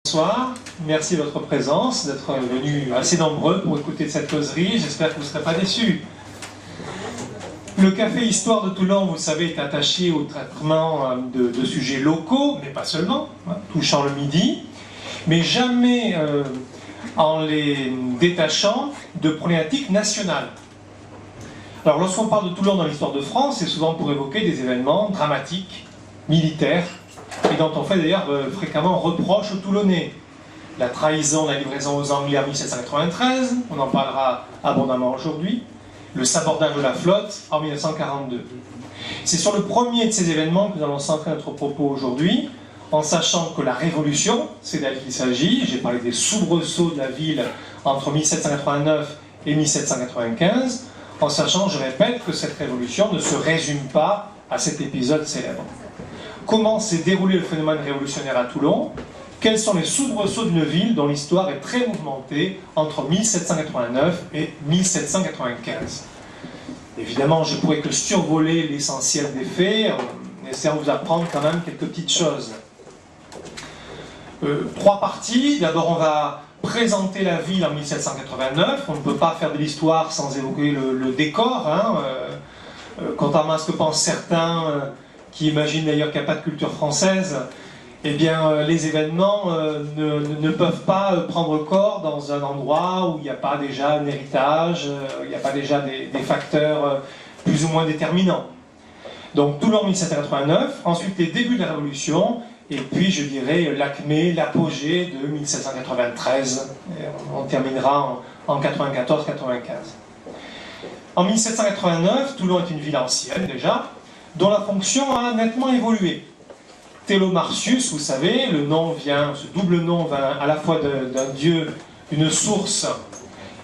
Bonsoir, merci de votre présence, d'être venus assez nombreux pour écouter cette causerie, j'espère que vous ne serez pas déçus. Le Café Histoire de Toulon, vous savez, est attaché au traitement de sujets locaux, mais pas seulement, touchant le Midi, mais jamais en les détachant de problématiques nationales. Alors lorsqu'on parle de Toulon dans l'histoire de France, c'est souvent pour évoquer des événements dramatiques, militaires, et dont on fait d'ailleurs fréquemment reproche aux Toulonnais. La trahison, la livraison aux Anglais en 1793, on en parlera abondamment aujourd'hui, le sabordage de la flotte en 1942. C'est sur le premier de ces événements que nous allons centrer notre propos aujourd'hui, en sachant que la Révolution, c'est d'elle qu'il s'agit, j'ai parlé des soubresauts de la ville entre 1789 et 1795, en sachant, je répète, que cette révolution ne se résume pas à cet épisode célèbre. Comment s'est déroulé le phénomène révolutionnaire à Toulon? Quels sont les soubresauts d'une ville dont l'histoire est très mouvementée entre 1789 et 1795? Évidemment, je ne pourrais que survoler l'essentiel des faits, en essayant de vous apprendre quand même quelques petites choses. Trois parties. D'abord, on va présenter la ville en 1789. On ne peut pas faire de l'histoire sans évoquer le décor. Contrairement à ce que pensent certains, qui imaginent d'ailleurs qu'il n'y a pas de culture française, eh bien, les événements ne peuvent pas prendre corps dans un endroit où il n'y a pas déjà un héritage, il n'y a pas déjà des facteurs plus ou moins déterminants. Donc Toulon 1789, ensuite les débuts de la Révolution, et puis je dirais l'acmé, l'apogée de 1793, et on terminera en 94-95. En 1789, Toulon est une ville ancienne déjà, dont la fonction a nettement évolué. Télomarcius, vous savez, ce double nom vient à la fois d'un dieu, d'une source,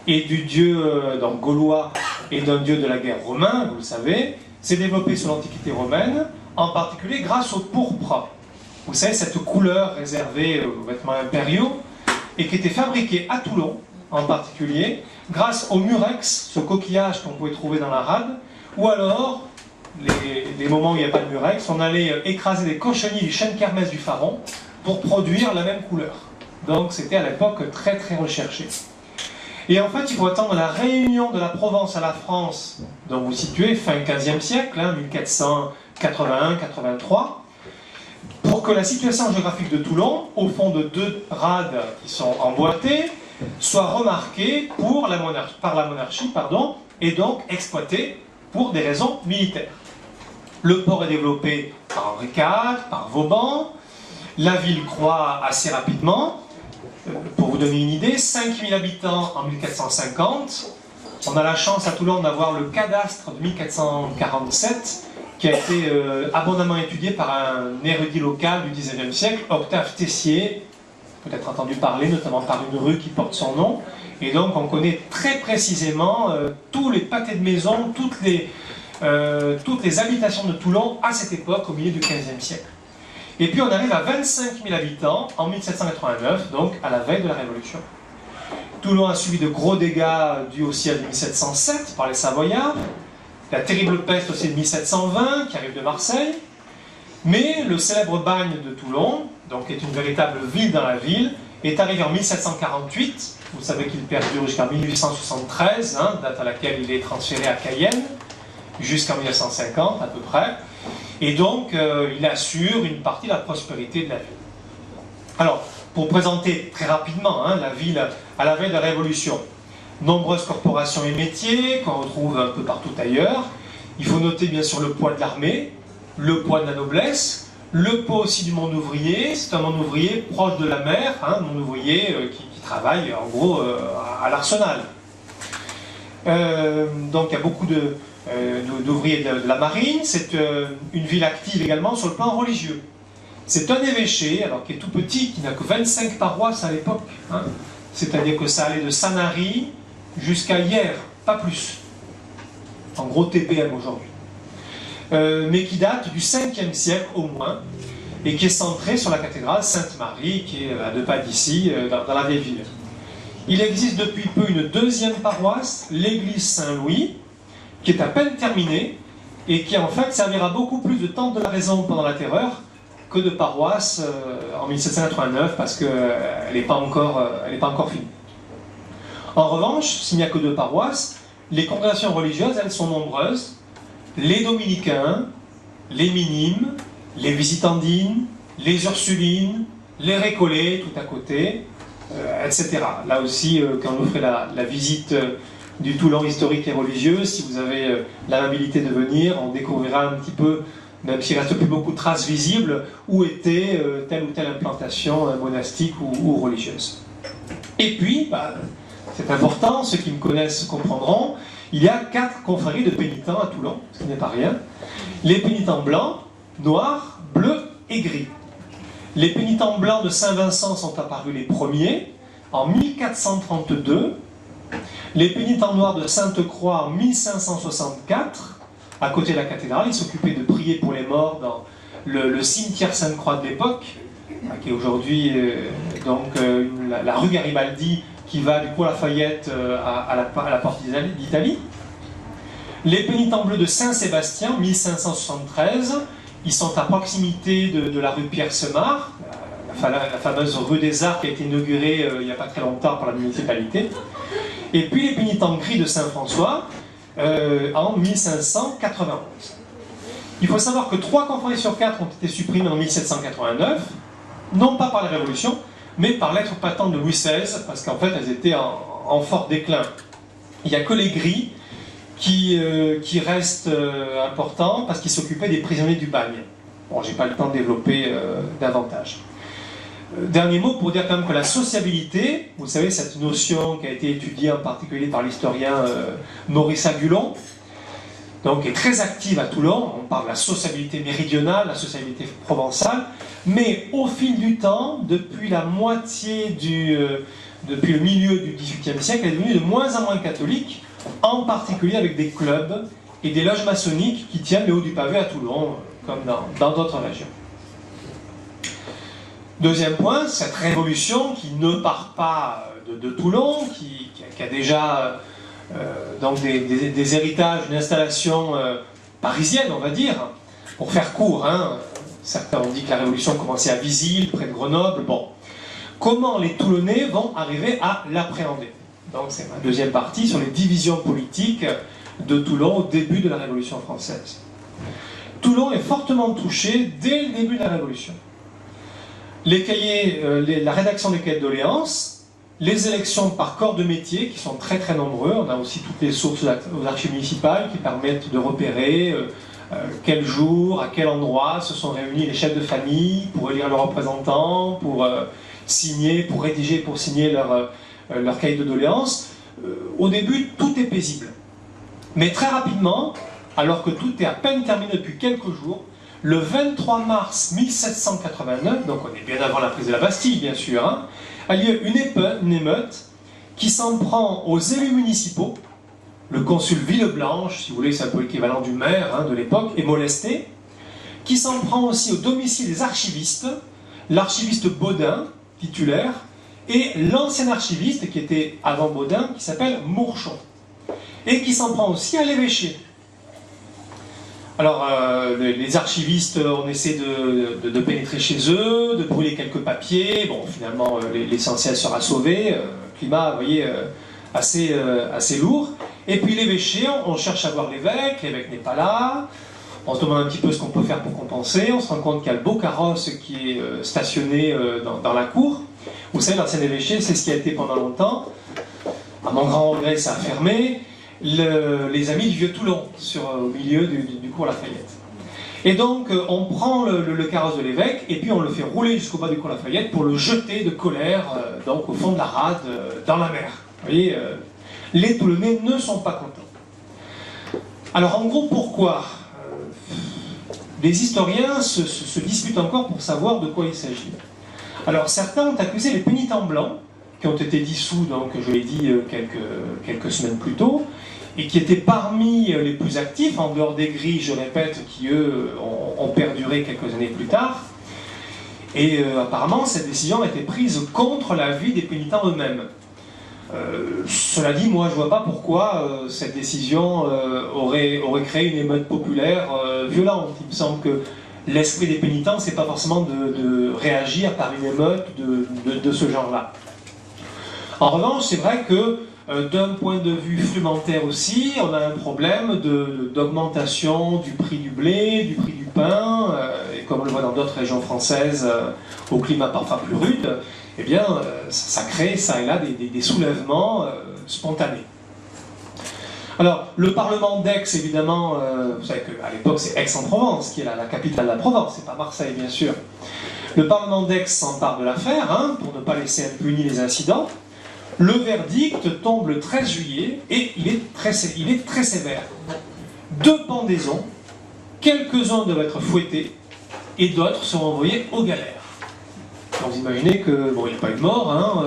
et du dieu donc gaulois, et d'un dieu de la guerre romain, vous le savez, s'est développé sur l'Antiquité romaine, en particulier grâce au pourpre. Vous savez, cette couleur réservée aux vêtements impériaux, et qui était fabriquée à Toulon, en particulier, grâce au murex, ce coquillage qu'on pouvait trouver dans la rade, ou alors les moments où il n'y a pas de murex, on allait écraser des cochenilles du chêne kermès du Faron pour produire la même couleur. Donc c'était à l'époque très très recherché. Et en fait, il faut attendre la réunion de la Provence à la France, dont vous situez fin 15e siècle, 1481-83, pour que la situation géographique de Toulon, au fond de deux rades qui sont emboîtées, soit remarquée par la monarchie, et donc exploitée pour des raisons militaires. Le port est développé par Henri IV, par Vauban, la ville croît assez rapidement. Pour vous donner une idée, 5000 habitants en 1450. On a la chance à Toulon d'avoir le cadastre de 1447 qui a été abondamment étudié par un érudit local du XIXe siècle, Octave Tessier, peut-être entendu parler, notamment par une rue qui porte son nom. Et donc on connaît très précisément tous les pâtés de maison, toutes les habitations de Toulon à cette époque, au milieu du XVe siècle. Et puis on arrive à 25 000 habitants en 1789, donc à la veille de la Révolution. Toulon a subi de gros dégâts dus au siège de 1707 par les Savoyards, la terrible peste aussi de 1720 qui arrive de Marseille, mais le célèbre bagne de Toulon, donc qui est une véritable ville dans la ville, est arrivé en 1748. Vous savez qu'il perdure jusqu'en 1873, date à laquelle il est transféré à Cayenne, jusqu'en 1950 à peu près. Et donc, il assure une partie de la prospérité de la ville. Alors, pour présenter très rapidement la ville à la veille de la Révolution, nombreuses corporations et métiers qu'on retrouve un peu partout ailleurs. Il faut noter bien sûr le poids de l'armée, le poids de la noblesse, le poids aussi du monde ouvrier. C'est un monde ouvrier proche de la mer, un monde ouvrier qui travaille en gros à l'arsenal. Donc il y a beaucoup d'ouvriers de la marine. C'est une ville active également sur le plan religieux. C'est un évêché, alors qui est tout petit, qui n'a que 25 paroisses à l'époque. C'est-à-dire que ça allait de Sanary jusqu'à Hyères, pas plus. En gros TPM aujourd'hui. Mais qui date du 5e siècle au moins, et qui est centré sur la cathédrale Sainte-Marie, qui est à 2 pas d'ici, dans la vieille ville. Il existe depuis peu une deuxième paroisse, l'église Saint-Louis, qui est à peine terminée, et qui en fait servira beaucoup plus de temple de la raison pendant la Terreur que de paroisse en 1789 parce qu'elle n'est pas encore finie. En revanche, s'il n'y a que 2 paroisses, les congrégations religieuses, elles sont nombreuses. Les dominicains, les minimes, les visitandines, les ursulines, les récollets tout à côté, etc. Là aussi, quand vous ferez la visite du Toulon historique et religieux, si vous avez l'amabilité de venir, on découvrira un petit peu, même s'il ne reste plus beaucoup de traces visibles, où était telle ou telle implantation monastique ou religieuse. Et puis, c'est important, ceux qui me connaissent comprendront, il y a 4 confréries de pénitents à Toulon, ce qui n'est pas rien. Les pénitents blancs, noirs, bleus et gris. Les pénitents blancs de Saint-Vincent sont apparus les premiers, en 1432. Les pénitents noirs de Sainte-Croix en 1564, à côté de la cathédrale. Ils s'occupaient de prier pour les morts dans le cimetière Sainte-Croix de l'époque, qui est aujourd'hui la rue Garibaldi, qui va du cours Lafayette à la porte d'Italie. Les pénitents bleus de Saint-Sébastien, 1573, ils sont à proximité de la rue Pierre-Semard, la fameuse rue des Arts qui a été inaugurée il n'y a pas très longtemps par la municipalité. Et puis les pénitents gris de Saint-François en 1591. Il faut savoir que 3 confréries sur 4 ont été supprimées en 1789, non pas par la Révolution, mais par lettre patente de Louis XVI, parce qu'en fait elles étaient en fort déclin. Il n'y a que les gris qui restent importants parce qu'ils s'occupaient des prisonniers du bagne. Bon, j'ai pas le temps de développer davantage. Dernier mot pour dire quand même que la sociabilité, vous savez, cette notion qui a été étudiée en particulier par l'historien Maurice Agulon, donc est très active à Toulon. On parle de la sociabilité méridionale, la sociabilité provençale, mais au fil du temps, depuis le milieu du XVIIIe siècle, elle est devenue de moins en moins catholique, en particulier avec des clubs et des loges maçonniques qui tiennent le haut du pavé à Toulon, comme dans d'autres régions. Deuxième point, cette révolution qui ne part pas de Toulon, qui a déjà donc des héritages, une installation parisienne, on va dire, pour faire court. Certains ont dit que la révolution commençait à Visil, près de Grenoble. Bon, comment les Toulonnais vont arriver à l'appréhender? Donc c'est ma deuxième partie sur les divisions politiques de Toulon au début de la Révolution française. Toulon est fortement touché dès le début de la Révolution. Les cahiers, la rédaction des cahiers de doléances, les élections par corps de métier qui sont très très nombreux. On a aussi toutes les sources aux archives municipales qui permettent de repérer quel jour, à quel endroit se sont réunis les chefs de famille pour élire leurs représentants, pour signer, pour rédiger, pour signer leur cahier de doléances. Au début, tout est paisible. Mais très rapidement, alors que tout est à peine terminé depuis quelques jours, le 23 mars 1789, donc on est bien avant la prise de la Bastille bien sûr, a lieu une émeute qui s'en prend aux élus municipaux. Le consul Villeblanche, si vous voulez, c'est un peu l'équivalent du maire de l'époque, est molesté, qui s'en prend aussi au domicile des archivistes, l'archiviste Baudin, titulaire, et l'ancien archiviste qui était avant Baudin, qui s'appelle Mourchon, et qui s'en prend aussi à l'évêché. Alors, les archivistes, on essaie de pénétrer chez eux, de brûler quelques papiers. Bon, finalement, l'essentiel sera sauvé. Climat, vous voyez, assez lourd. Et puis l'évêché, on cherche à voir l'évêque n'est pas là. On se demande un petit peu ce qu'on peut faire pour compenser. On se rend compte qu'il y a le beau carrosse qui est stationné dans la cour. Vous savez, l'ancien évêché, c'est ce qui a été pendant longtemps. À mon grand regret, ça a fermé. Les Amis du Vieux Toulon, au milieu du cours Lafayette. Et donc, on prend le carrosse de l'évêque, et puis on le fait rouler jusqu'au bas du cours Lafayette pour le jeter de colère, donc au fond de la rade, dans la mer. Vous voyez, les Toulonnais ne sont pas contents. Alors, en gros, pourquoi les historiens se disputent encore pour savoir de quoi il s'agit. Alors, certains ont accusé les pénitents blancs, qui ont été dissous, donc je l'ai dit quelques semaines plus tôt, et qui étaient parmi les plus actifs, en dehors des gris, je répète, qui eux ont perduré quelques années plus tard. Et apparemment, cette décision a été prise contre l'avis des pénitents eux-mêmes. Cela dit, moi je vois pas pourquoi cette décision aurait créé une émeute populaire violente. Il me semble que l'esprit des pénitents, c'est pas forcément de réagir par une émeute de ce genre-là. En revanche, c'est vrai que d'un point de vue frumentaire aussi, on a un problème d'augmentation du prix du blé, du prix du pain, et comme on le voit dans d'autres régions françaises, au climat parfois plus rude, eh bien, ça crée, ça et là, des soulèvements spontanés. Alors, le Parlement d'Aix, évidemment, vous savez qu'à l'époque, c'est Aix-en-Provence, qui est la capitale de la Provence, c'est pas Marseille, bien sûr. Le Parlement d'Aix s'empare de l'affaire, hein, pour ne pas laisser impunis les incidents. Le verdict tombe le 13 juillet, et il est très sévère. 2 pendaisons, quelques-uns doivent être fouettés, et d'autres seront envoyés aux galères. Donc vous imaginez que, bon, il n'y a pas eu de mort, hein,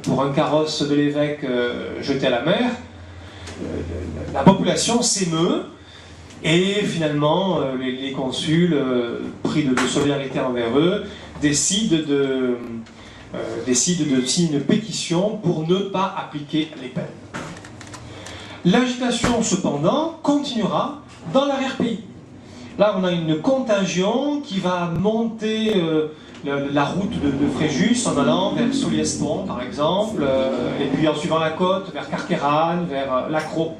pour un carrosse de l'évêque jeté à la mer, la population s'émeut, et finalement, les consuls, pris de solidarité envers eux, décident de signer une pétition pour ne pas appliquer les peines. L'agitation, cependant, continuera dans l'arrière-pays. Là, on a une contagion qui va monter la route de Fréjus en allant vers Soliès-Pont, par exemple, et puis en suivant la côte vers Carqueiranne, vers Lacros.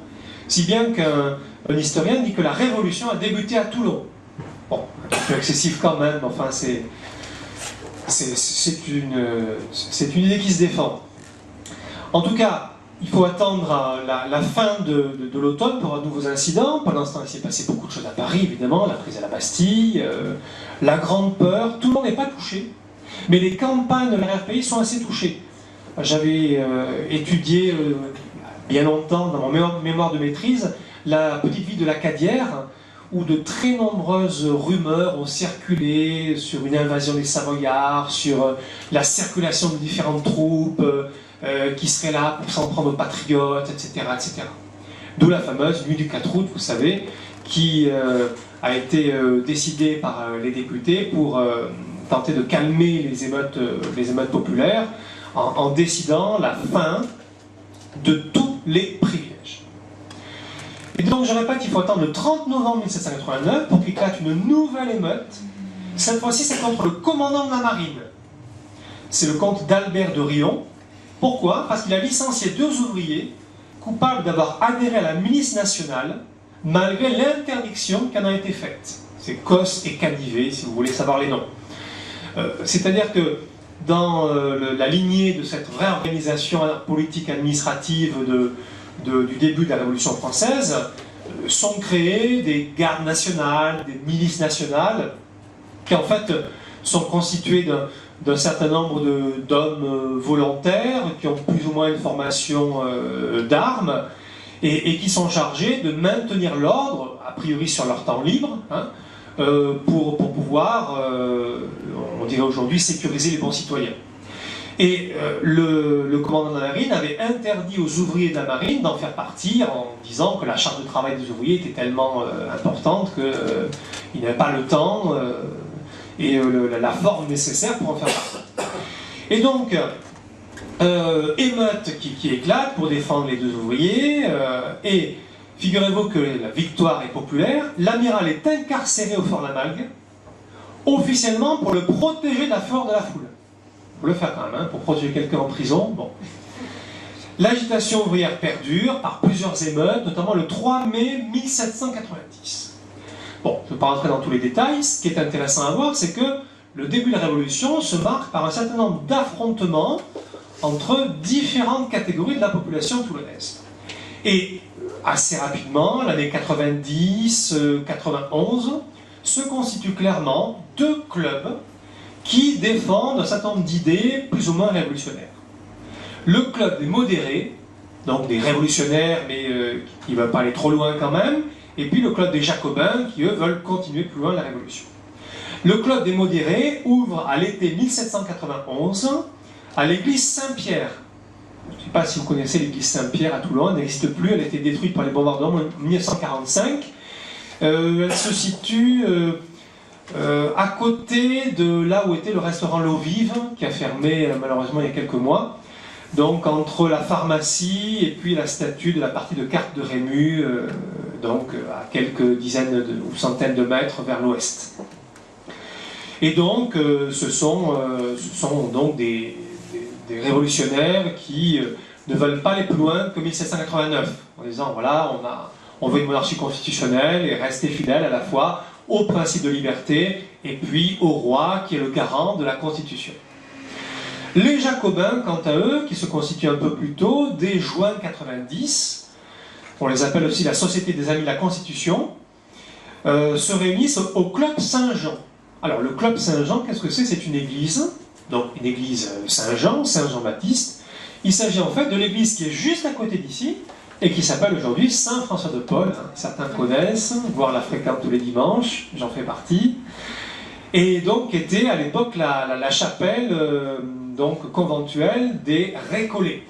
Si bien qu'un historien dit que la Révolution a débuté à Toulon. Bon, un peu excessif quand même, mais enfin c'est une idée qui se défend. En tout cas, il faut attendre la fin de l'automne pour un nouveau incident. Pendant ce temps, il s'est passé beaucoup de choses à Paris, évidemment, la prise à la Bastille, la grande peur, tout le monde n'est pas touché. Mais les campagnes de l'arrière-pays sont assez touchées. J'avais étudié bien longtemps, dans mon mémoire de maîtrise, la petite ville de la Cadière, où de très nombreuses rumeurs ont circulé sur une invasion des Savoyards, sur la circulation de différentes troupes qui seraient là pour s'en prendre aux patriotes, etc. etc. D'où la fameuse nuit du 4 août, vous savez, qui a été décidée par les députés pour tenter de calmer les émeutes populaires en décidant la fin de tous les privilèges. Et donc, je répète, il faut attendre le 30 novembre 1789 pour qu'éclate une nouvelle émeute. Cette fois-ci, c'est contre le commandant de la marine. C'est le comte d'Albert de Rion. Pourquoi? Parce qu'il a licencié 2 ouvriers coupables d'avoir adhéré à la milice nationale malgré l'interdiction qui en a été faite. C'est Cosse et Canivet, si vous voulez savoir les noms. C'est-à-dire que dans la lignée de cette vraie organisation politique administrative du début de la Révolution française, sont créées des gardes nationales, des milices nationales, qui en fait sont constituées d'un certain nombre d'hommes volontaires, qui ont plus ou moins une formation d'armes, et qui sont chargés de maintenir l'ordre, a priori sur leur temps libre, hein, pour pouvoir, on dirait aujourd'hui, sécuriser les bons citoyens. Et le commandant de la marine avait interdit aux ouvriers de la marine d'en faire partie en disant que la charge de travail des ouvriers était tellement importante qu'ils n'avaient pas le temps et la forme nécessaire pour en faire partie. Et donc, émeute qui éclate pour défendre les 2 ouvriers, et figurez-vous que la victoire est populaire, l'amiral est incarcéré au fort Lamalgue, officiellement pour le protéger de la fureur de la foule. Il faut le faire quand même, hein, pour protéger quelqu'un en prison. Bon. L'agitation ouvrière perdure par plusieurs émeutes, notamment le 3 mai 1790. Bon, je ne vais pas rentrer dans tous les détails. Ce qui est intéressant à voir, c'est que le début de la Révolution se marque par un certain nombre d'affrontements entre différentes catégories de la population toulonnaise. Et assez rapidement, l'année 90, 91, se constituent clairement 2 clubs qui défendent un certain nombre d'idées plus ou moins révolutionnaires. Le club des modérés, donc des révolutionnaires, mais qui ne veulent pas aller trop loin quand même, et puis le club des jacobins, qui eux veulent continuer plus loin la révolution. Le club des modérés ouvre à l'été 1791 à l'église Saint-Pierre. Je ne sais pas si vous connaissez l'église Saint-Pierre à Toulon, elle n'existe plus, elle a été détruite par les bombardements en 1945. Elle se situe à côté de là où était le restaurant L'Eau Vive, qui a fermé malheureusement il y a quelques mois. Donc entre la pharmacie et puis la statue de la partie de carte de Rému, donc à quelques dizaines ou centaines de mètres vers l'ouest. Et donc, ce sont donc des révolutionnaires qui ne veulent pas aller plus loin que 1789, en disant voilà, on veut une monarchie constitutionnelle et rester fidèle à la fois au principe de liberté et puis au roi qui est le garant de la Constitution. Les Jacobins, quant à eux, qui se constituent un peu plus tôt, dès juin 90, on les appelle aussi la Société des Amis de la Constitution, se réunissent au Club Saint-Jean. Alors le Club Saint-Jean, qu'est-ce que c'est? C'est une église, donc une église Saint-Jean, Saint-Jean-Baptiste. Il s'agit en fait de l'église qui est juste à côté d'ici, et qui s'appelle aujourd'hui Saint-François de Paul. Certains connaissent, voire la fréquentent tous les dimanches, j'en fais partie. Et donc était à l'époque la chapelle donc conventuelle des Récollets.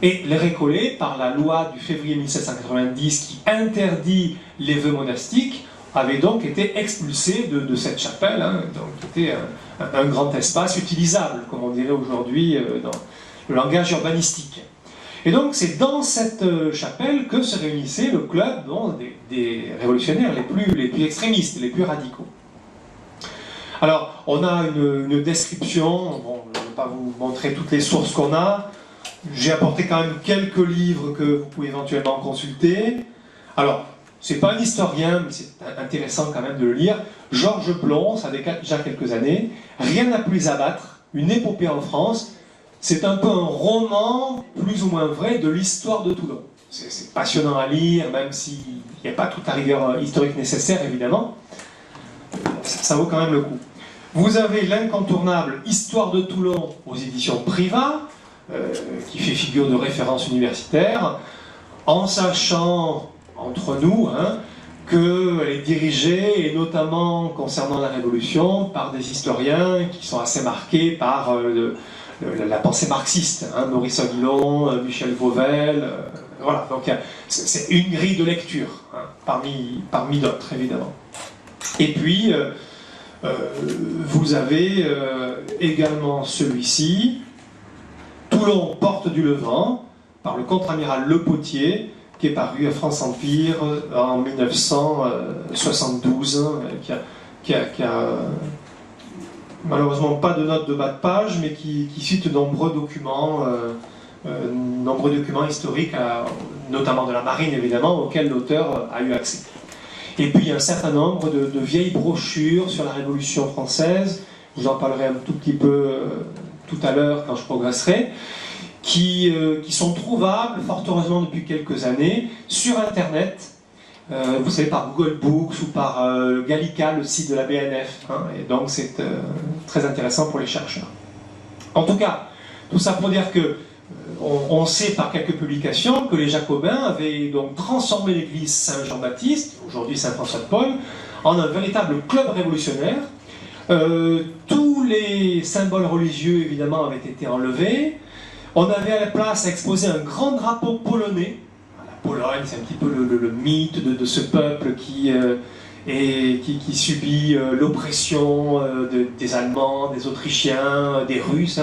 Et les Récollets, par la loi du février 1790 qui interdit les vœux monastiques, avaient donc été expulsés de cette chapelle, donc qui était un grand espace utilisable, comme on dirait aujourd'hui dans le langage urbanistique. Et donc c'est dans cette chapelle que se réunissait le club des révolutionnaires les plus extrémistes, les plus radicaux. Alors, on a une description, bon, je ne vais pas vous montrer toutes les sources qu'on a, j'ai apporté quand même quelques livres que vous pouvez éventuellement consulter. Alors, c'est pas un historien, mais c'est intéressant quand même de le lire. Georges Blond, ça fait déjà quelques années, Rien n'a pu les abattre, une épopée en France. C'est un peu un roman, plus ou moins vrai, de l'histoire de Toulon. C'est passionnant à lire, même s'il n'y a pas toute la rigueur historique nécessaire, évidemment. Ça vaut quand même le coup. Vous avez l'incontournable Histoire de Toulon aux éditions Privat, qui fait figure de référence universitaire, en sachant, entre nous, qu'elle est dirigée, et notamment concernant la Révolution, par des historiens qui sont assez marqués par la pensée marxiste, Maurice Aguilon, Michel Vauvel, voilà, donc c'est une grille de lecture, parmi d'autres, évidemment. Et puis, vous avez également celui-ci, Toulon, porte du Levant, par le contre-amiral Le Potier, qui est paru à France Empire en 1972, qui a malheureusement pas de notes de bas de page, mais qui cite de nombreux documents historiques, notamment de la marine évidemment, auxquels l'auteur a eu accès. Et puis il y a un certain nombre de vieilles brochures sur la Révolution française, je vous en parlerai un tout petit peu tout à l'heure quand je progresserai, qui sont trouvables, fort heureusement depuis quelques années, sur Internet, vous savez, par Google Books ou par Gallica, le site de la BNF, et donc c'est très intéressant pour les chercheurs. En tout cas, tout ça pour dire que on sait par quelques publications que les Jacobins avaient donc transformé l'église Saint-Jean-Baptiste, aujourd'hui Saint-François de Paul, en un véritable club révolutionnaire. Tous les symboles religieux, évidemment, avaient été enlevés. On avait à la place à exposer un grand drapeau polonais. La Pologne, c'est un petit peu le mythe de ce peuple qui subit l'oppression des Allemands, des Autrichiens, des Russes.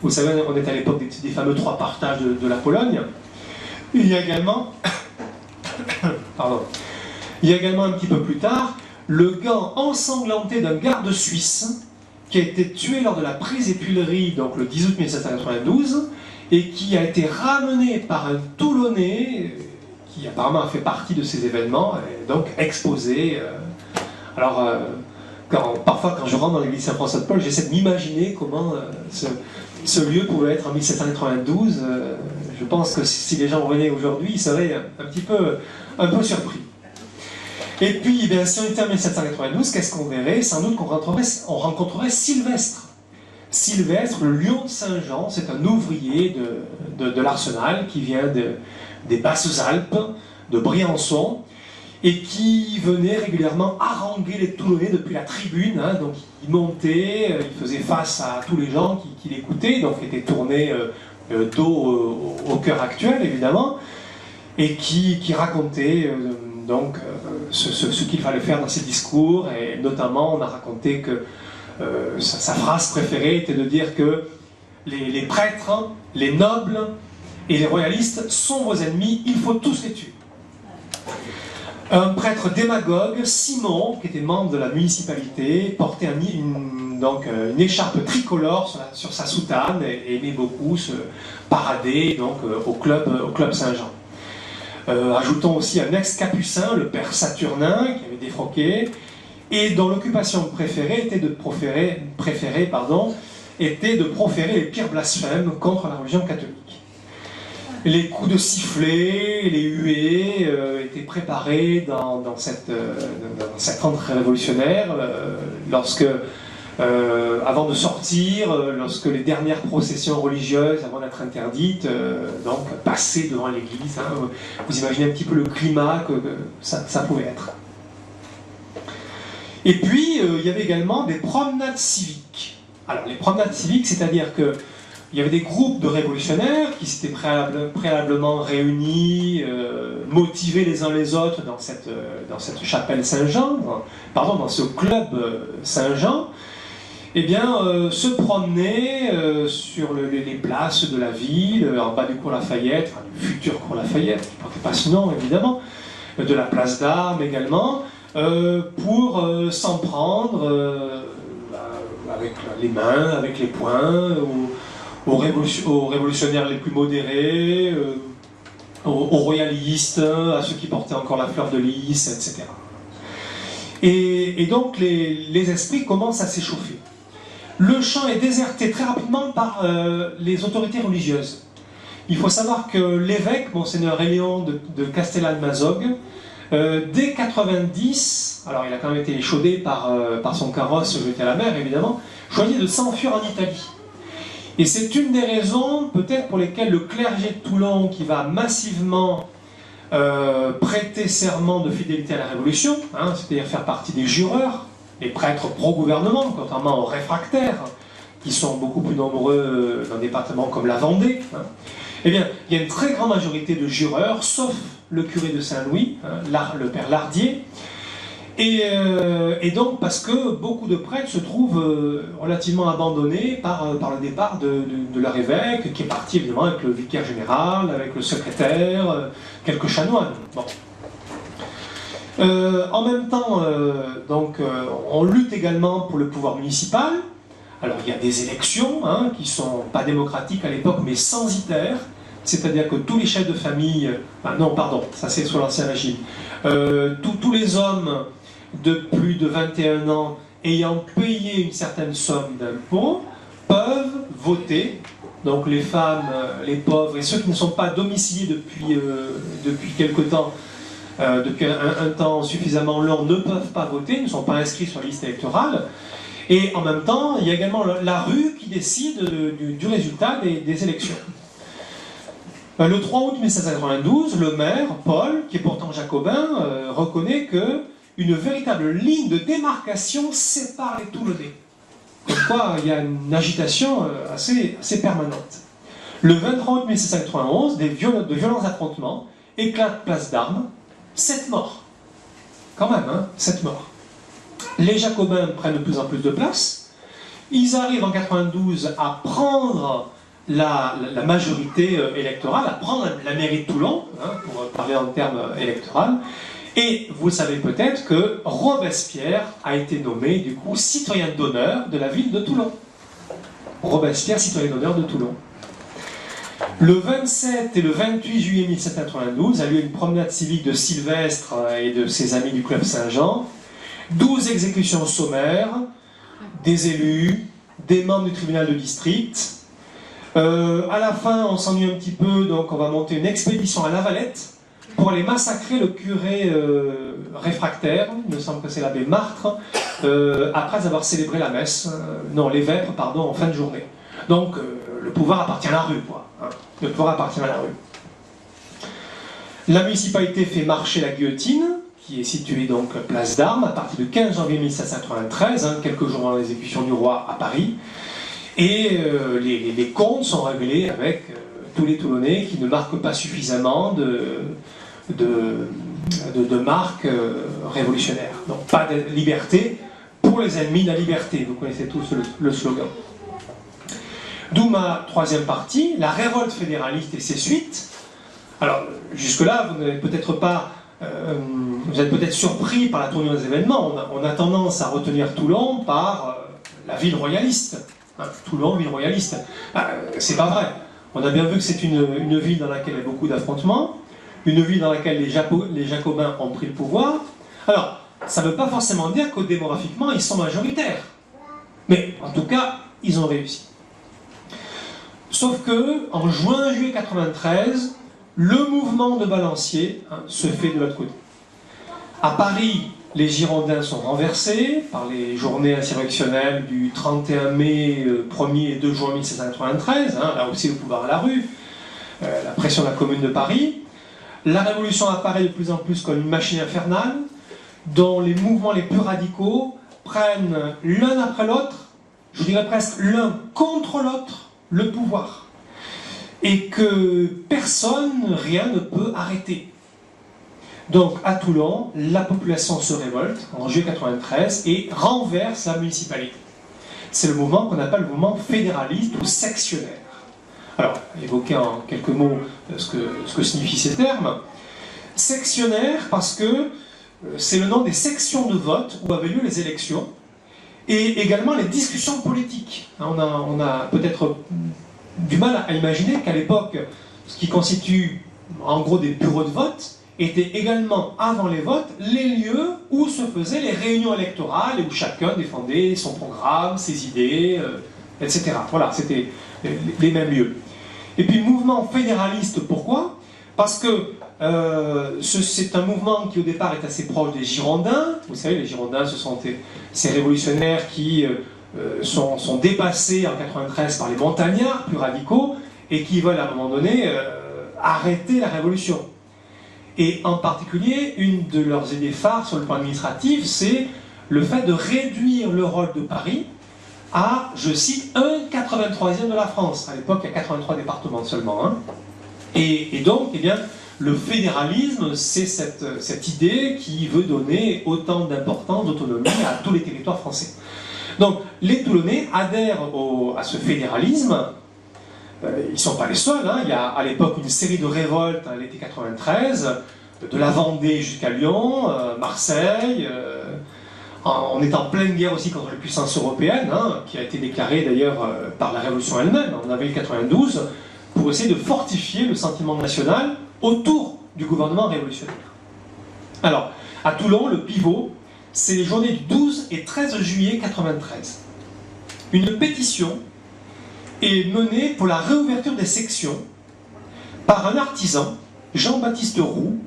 Vous savez, on est à l'époque des fameux 3 partages de la Pologne. Il y a également, il y a également un petit peu plus tard, le gant ensanglanté d'un garde suisse qui a été tué lors de la prise des Tuileries, donc le 10 août 1792, et qui a été ramené par un Toulonnais qui apparemment a fait partie de ces événements, et donc exposé. Parfois, quand je rentre dans l'église Saint-François de Paul, j'essaie de m'imaginer comment ce lieu pouvait être en 1792. Je pense que si les gens venaient aujourd'hui, ils seraient un peu surpris. Et puis, si on était en 1792, qu'est-ce qu'on verrait? Sans doute qu'on rencontrerait Sylvestre. Sylvestre, le lion de Saint-Jean, c'est un ouvrier de l'Arsenal qui vient des Basses-Alpes, de Briançon, et qui venait régulièrement haranguer les Toulonnais depuis la tribune. Donc il montait, il faisait face à tous les gens qui l'écoutaient, donc il était tourné dos au cœur actuel, évidemment, et qui racontait ce qu'il fallait faire dans ses discours, et notamment on a raconté que sa phrase préférée était de dire que les prêtres, les nobles et les royalistes sont vos ennemis, il faut tous les tuer. Un prêtre démagogue, Simon, qui était membre de la municipalité, portait une donc, une écharpe tricolore sur sa soutane et aimait beaucoup se parader donc, au club Saint-Jean. Ajoutons aussi un ex-capucin, le père Saturnin, qui avait défroqué, et dont l'occupation préférée était de proférer les pires blasphèmes contre la religion catholique. Les coups de sifflet, les huées étaient préparés dans cette rentrée révolutionnaire lorsque, avant de sortir, lorsque les dernières processions religieuses, avant d'être interdites, donc passaient devant l'église. Hein, vous imaginez un petit peu le climat que ça pouvait être. Et puis, il y avait également des promenades civiques. Alors, les promenades civiques, c'est-à-dire que il y avait des groupes de révolutionnaires qui s'étaient préalablement réunis, motivés les uns les autres dans cette chapelle Saint-Jean, dans ce club Saint-Jean, eh bien, se promenaient sur les places de la ville, en bas du cours Lafayette, enfin du futur cours Lafayette, qui ne portait pas ce nom évidemment, de la place d'Armes également, pour s'en prendre avec les mains, avec les poings, aux révolutionnaires les plus modérés, aux royalistes, à ceux qui portaient encore la fleur de lys, etc. Et donc les esprits commencent à s'échauffer. Le champ est déserté très rapidement par les autorités religieuses. Il faut savoir que l'évêque, Monseigneur Éléon de Castellane-Mazogue, dès 90, alors il a quand même été échaudé par son carrosse jeté à la mer évidemment, choisit de s'enfuir en Italie. Et c'est une des raisons peut-être pour lesquelles le clergé de Toulon, qui va massivement prêter serment de fidélité à la Révolution, hein, c'est-à-dire faire partie des jureurs, les prêtres pro-gouvernement, contrairement aux réfractaires, qui sont beaucoup plus nombreux dans des départements comme la Vendée, hein, eh bien, il y a une très grande majorité de jureurs, sauf le curé de Saint-Louis, hein, le père Lardier, et donc parce que beaucoup de prêtres se trouvent relativement abandonnés par le départ de leur évêque, qui est parti évidemment avec le vicaire général, avec le secrétaire, quelques chanoines. Bon. En même temps, on lutte également pour le pouvoir municipal. Alors il y a des élections hein, qui ne sont pas démocratiques à l'époque, mais censitaires. C'est-à-dire que tous les chefs de famille, non pardon, ça c'est sous l'Ancien Régime, tous les hommes de plus de 21 ans ayant payé une certaine somme d'impôts peuvent voter. Donc les femmes, les pauvres et ceux qui ne sont pas domiciliés depuis quelque temps, depuis un temps suffisamment long, ne peuvent pas voter, ne sont pas inscrits sur la liste électorale. Et en même temps, il y a également la rue qui décide du résultat des élections. Le 3 août 1792, le maire, Paul, qui est pourtant jacobin, reconnaît qu'une véritable ligne de démarcation sépare les Toulonnais. Comme quoi, il y a une agitation assez permanente. Le 23 août 1791, de violents affrontements éclatent place d'Armes, 7 morts. Quand même, hein, 7 morts. Les Jacobins prennent de plus en plus de place. Ils arrivent en 92 à prendre la majorité électorale, à prendre la mairie de Toulon, hein, pour parler en termes électoraux. Et vous savez peut-être que Robespierre a été nommé, du coup, citoyen d'honneur de la ville de Toulon. Robespierre, citoyen d'honneur de Toulon. Le 27 et le 28 juillet 1792 a lieu une promenade civique de Sylvestre et de ses amis du Club Saint-Jean. 12 exécutions sommaires, des élus, des membres du tribunal de district. À la fin, on s'ennuie un petit peu, donc on va monter une expédition à La Valette pour aller massacrer le curé réfractaire, il me semble que c'est l'abbé Martre, après avoir célébré la messe, les vêpres, pardon, en fin de journée. Donc le pouvoir appartient à la rue, quoi. Hein. Le pouvoir appartient à la rue. La municipalité fait marcher la guillotine, qui est située donc place d'Armes, à partir du 15 janvier 1793, hein, quelques jours avant l'exécution du roi à Paris. Et les comptes sont réglés avec tous les Toulonnais qui ne marquent pas suffisamment de marques révolutionnaires. Donc pas de liberté pour les ennemis de la liberté. Vous connaissez tous le slogan. D'où ma troisième partie, la révolte fédéraliste et ses suites. Alors jusque-là, vous n'êtes peut-être pas... vous êtes peut-être surpris par la tournure des événements. On a tendance à retenir Toulon par la ville royaliste. Hein, Toulon, ville royaliste. C'est pas vrai. On a bien vu que c'est une ville dans laquelle il y a beaucoup d'affrontements, une ville dans laquelle les Jacobins ont pris le pouvoir. Alors, ça ne veut pas forcément dire que démographiquement, ils sont majoritaires. Mais, en tout cas, ils ont réussi. Sauf que, en juin-juillet 93, le mouvement de balancier se fait de l'autre côté. À Paris, les Girondins sont renversés par les journées insurrectionnelles du 31 mai, 1er et 2 juin 1793, là aussi le pouvoir à la rue, la pression de la Commune de Paris. La Révolution apparaît de plus en plus comme une machine infernale, dont les mouvements les plus radicaux prennent l'un après l'autre, je dirais presque l'un contre l'autre, le pouvoir. Et que personne, rien ne peut arrêter. Donc, à Toulon, la population se révolte en juillet 93 et renverse la municipalité. C'est le mouvement qu'on appelle le mouvement fédéraliste ou sectionnaire. Alors, évoquer en quelques mots ce que signifient ces termes. Sectionnaire parce que c'est le nom des sections de vote où avaient lieu les élections et également les discussions politiques. On a peut-être du mal à imaginer qu'à l'époque, ce qui constitue en gros des bureaux de vote étaient également, avant les votes, les lieux où se faisaient les réunions électorales et où chacun défendait son programme, ses idées, etc. Voilà, c'était les mêmes lieux. Et puis, mouvement fédéraliste, pourquoi? Parce que c'est un mouvement qui, au départ, est assez proche des Girondins. Vous savez, les Girondins, ce sont ces révolutionnaires qui sont dépassés en 93 par les montagnards, plus radicaux, et qui veulent, à un moment donné, arrêter la révolution. Et en particulier, une de leurs idées phares sur le plan administratif, c'est le fait de réduire le rôle de Paris à, je cite, 1/83e de la France. À l'époque, il y a 83 départements seulement. Hein. Et donc, eh bien, le fédéralisme, c'est cette idée qui veut donner autant d'importance, d'autonomie à tous les territoires français. Donc, les Toulonnais adhèrent à ce fédéralisme. Ils ne sont pas les seuls, hein. Il y a à l'époque une série de révoltes à l'été 93, de la Vendée jusqu'à Lyon, Marseille. On est en pleine guerre aussi contre les puissances européennes, hein, qui a été déclarée d'ailleurs par la Révolution elle-même, en avril 92, pour essayer de fortifier le sentiment national autour du gouvernement révolutionnaire. Alors, à Toulon, le pivot, c'est les journées du 12 et 13 juillet 93. Une pétition est menée pour la réouverture des sections par un artisan, Jean-Baptiste Roux.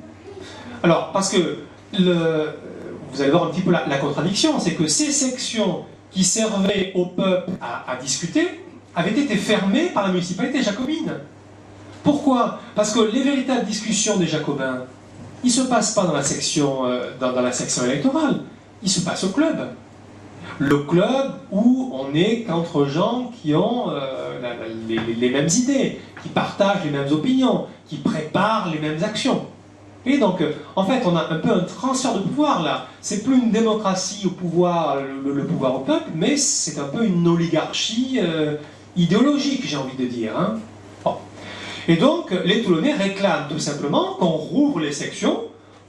Alors, parce que vous allez voir un petit peu la contradiction, c'est que ces sections qui servaient au peuple à discuter avaient été fermées par la municipalité jacobine. Pourquoi? Parce que les véritables discussions des Jacobins, ils ne se passent pas dans la section électorale, ils se passent au club. Le club où on est qu'entre gens qui ont les mêmes idées, qui partagent les mêmes opinions, qui préparent les mêmes actions. Et donc, en fait, on a un peu un transfert de pouvoir là. C'est plus une démocratie au pouvoir, le pouvoir au peuple, mais c'est un peu une oligarchie idéologique, j'ai envie de dire. Hein. Bon. Et donc, les Toulonnais réclament tout simplement qu'on rouvre les sections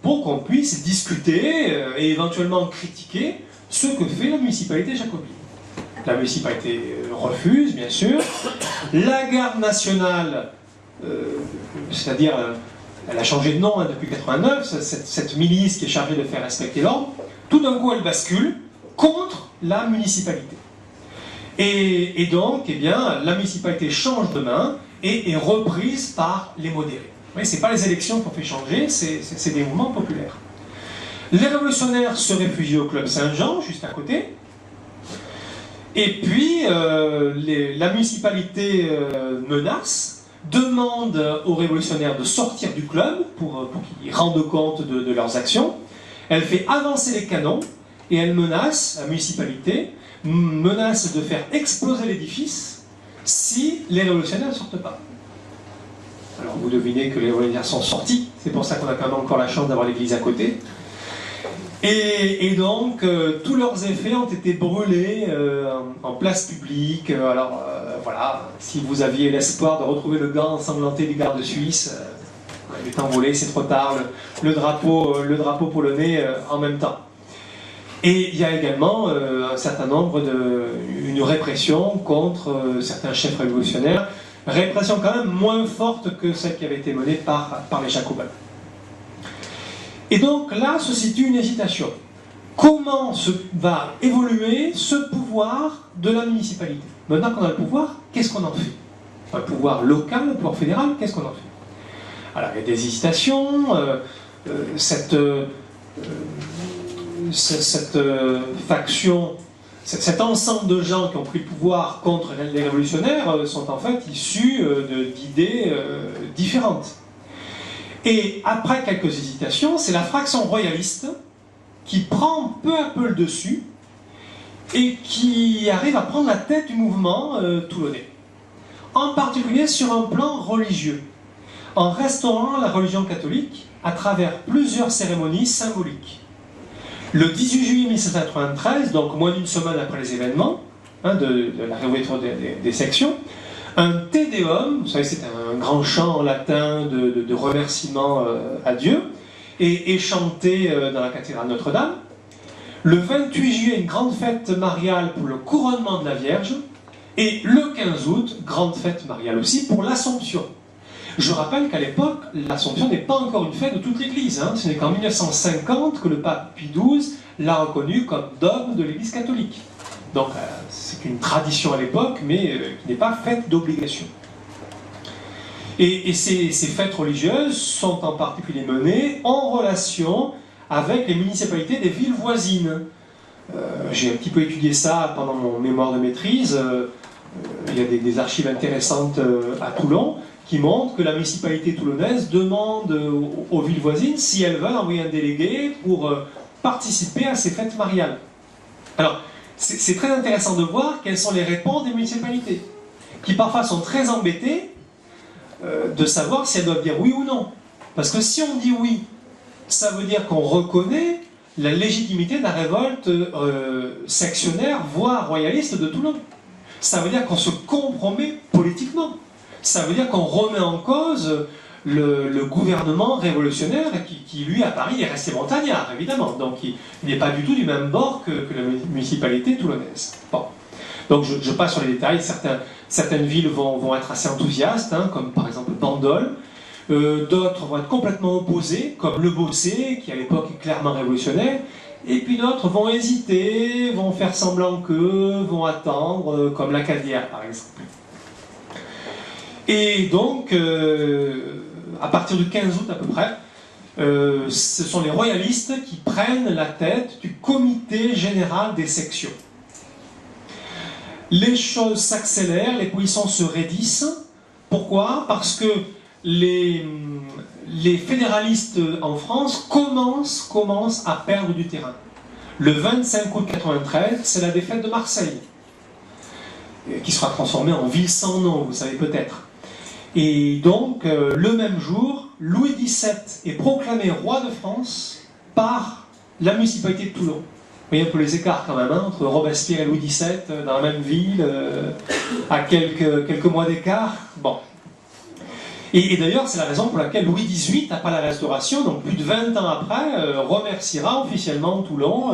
pour qu'on puisse discuter et éventuellement critiquer ce que fait la municipalité jacobine. La municipalité refuse, bien sûr. La garde nationale, c'est-à-dire, elle a changé de nom depuis 89, cette milice qui est chargée de faire respecter l'ordre, tout d'un coup elle bascule contre la municipalité. Et donc, eh bien, la municipalité change de main et est reprise par les modérés. Ce n'est pas les élections qu'on fait changer, c'est des mouvements populaires. Les révolutionnaires se réfugient au club Saint-Jean, juste à côté. Et puis, la municipalité menace, demande aux révolutionnaires de sortir du club pour qu'ils rendent compte de leurs actions. Elle fait avancer les canons et elle menace, la municipalité, menace de faire exploser l'édifice si les révolutionnaires ne sortent pas. Alors vous devinez que les révolutionnaires sont sortis, c'est pour ça qu'on a quand même encore la chance d'avoir l'église à côté. Et donc, tous leurs effets ont été brûlés en place publique. Alors, voilà, si vous aviez l'espoir de retrouver le gant ensanglanté du garde suisse, il est envolé, c'est trop tard, le drapeau polonais en même temps. Et il y a également un certain nombre une répression contre certains chefs révolutionnaires, répression quand même moins forte que celle qui avait été menée par les Jacobins. Et donc là se situe une hésitation. Comment va évoluer ce pouvoir de la municipalité? Maintenant qu'on a le pouvoir, qu'est-ce qu'on en fait? Un pouvoir local, un pouvoir fédéral, qu'est-ce qu'on en fait? Alors il y a des hésitations, cette faction, cet ensemble de gens qui ont pris le pouvoir contre les révolutionnaires sont en fait issus d'idées différentes. Et après quelques hésitations, c'est la fraction royaliste qui prend peu à peu le dessus et qui arrive à prendre la tête du mouvement toulonnais. En particulier sur un plan religieux, en restaurant la religion catholique à travers plusieurs cérémonies symboliques. Le 18 juillet 1793, donc moins d'une semaine après les événements de la réouverture des sections, un Te Deum, vous savez c'est un grand chant en latin de remerciement à Dieu, est chanté dans la cathédrale Notre-Dame. Le 28 juillet, une grande fête mariale pour le couronnement de la Vierge, et le 15 août, grande fête mariale aussi pour l'Assomption. Je rappelle qu'à l'époque, l'Assomption n'est pas encore une fête de toute l'Église. Ce n'est qu'en 1950 que le pape Pie XII l'a reconnue comme dogme de l'Église catholique. Donc c'est une tradition à l'époque, mais qui n'est pas faite d'obligation. Et ces fêtes religieuses sont en particulier menées en relation avec les municipalités des villes voisines. J'ai un petit peu étudié ça pendant mon mémoire de maîtrise. Il y a des archives intéressantes à Toulon qui montrent que la municipalité toulonnaise demande aux villes voisines si elles veulent envoyer un délégué pour participer à ces fêtes mariales. Alors, c'est très intéressant de voir quelles sont les réponses des municipalités, qui parfois sont très embêtées de savoir si elles doivent dire oui ou non. Parce que si on dit oui, ça veut dire qu'on reconnaît la légitimité de la révolte sectionnaire, voire royaliste de Toulon. Ça veut dire qu'on se compromet politiquement. Ça veut dire qu'on remet en cause le gouvernement révolutionnaire qui, lui, à Paris, est resté montagnard, évidemment. Donc, il n'est pas du tout du même bord que la municipalité toulonnaise. Bon. Donc, je passe sur les détails. Certaines villes vont être assez enthousiastes, comme par exemple Bandol. D'autres vont être complètement opposées, comme Le Bossé, qui à l'époque est clairement révolutionnaire. Et puis d'autres vont hésiter, vont faire semblant qu'eux, vont attendre, comme l'Acadière, par exemple. Et donc, à partir du 15 août à peu près, ce sont les royalistes qui prennent la tête du comité général des sections. Les choses s'accélèrent, les positions se raidissent. Pourquoi? Parce que les fédéralistes en France commencent à perdre du terrain. Le 25 août 1993, c'est la défaite de Marseille, qui sera transformée en ville sans nom, vous savez peut-être. Et donc, le même jour, Louis XVII est proclamé roi de France par la municipalité de Toulon. Vous voyez un peu les écarts quand même, entre Robespierre et Louis XVII dans la même ville, à quelques mois d'écart. Bon. Et d'ailleurs, c'est la raison pour laquelle Louis XVIII, après la Restauration, donc plus de 20 ans après, remerciera officiellement Toulon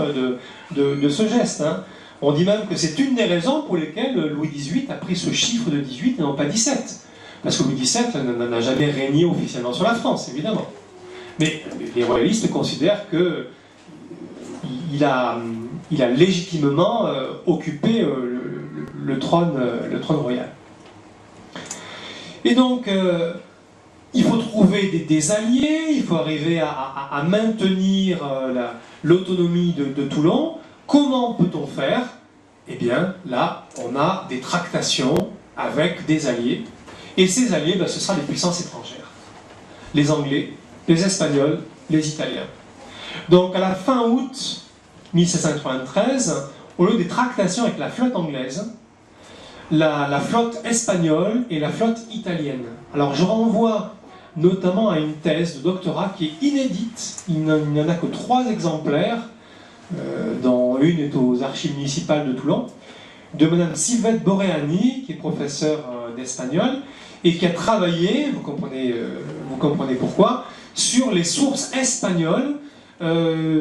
de ce geste. On dit même que c'est une des raisons pour lesquelles Louis XVIII a pris ce chiffre de 18 et non pas 17. Parce que Louis XVII n'a jamais régné officiellement sur la France, évidemment. Mais les royalistes considèrent qu'il a légitimement occupé le trône royal. Et donc, il faut trouver des alliés, il faut arriver à maintenir l'autonomie de Toulon. Comment peut-on faire? Eh bien, là, on a des tractations avec des alliés. Et ces alliés, ce sera les puissances étrangères. Les Anglais, les Espagnols, les Italiens. Donc, à la fin août 1793, au lieu des tractations avec la flotte anglaise, la flotte espagnole et la flotte italienne. Alors, je renvoie notamment à une thèse de doctorat qui est inédite. Il n'y en a que 3 exemplaires, dont une est aux archives municipales de Toulon, de Madame Sylvette Boreani, qui est professeure d'espagnol, et qui a travaillé, vous comprenez pourquoi, sur les sources espagnoles de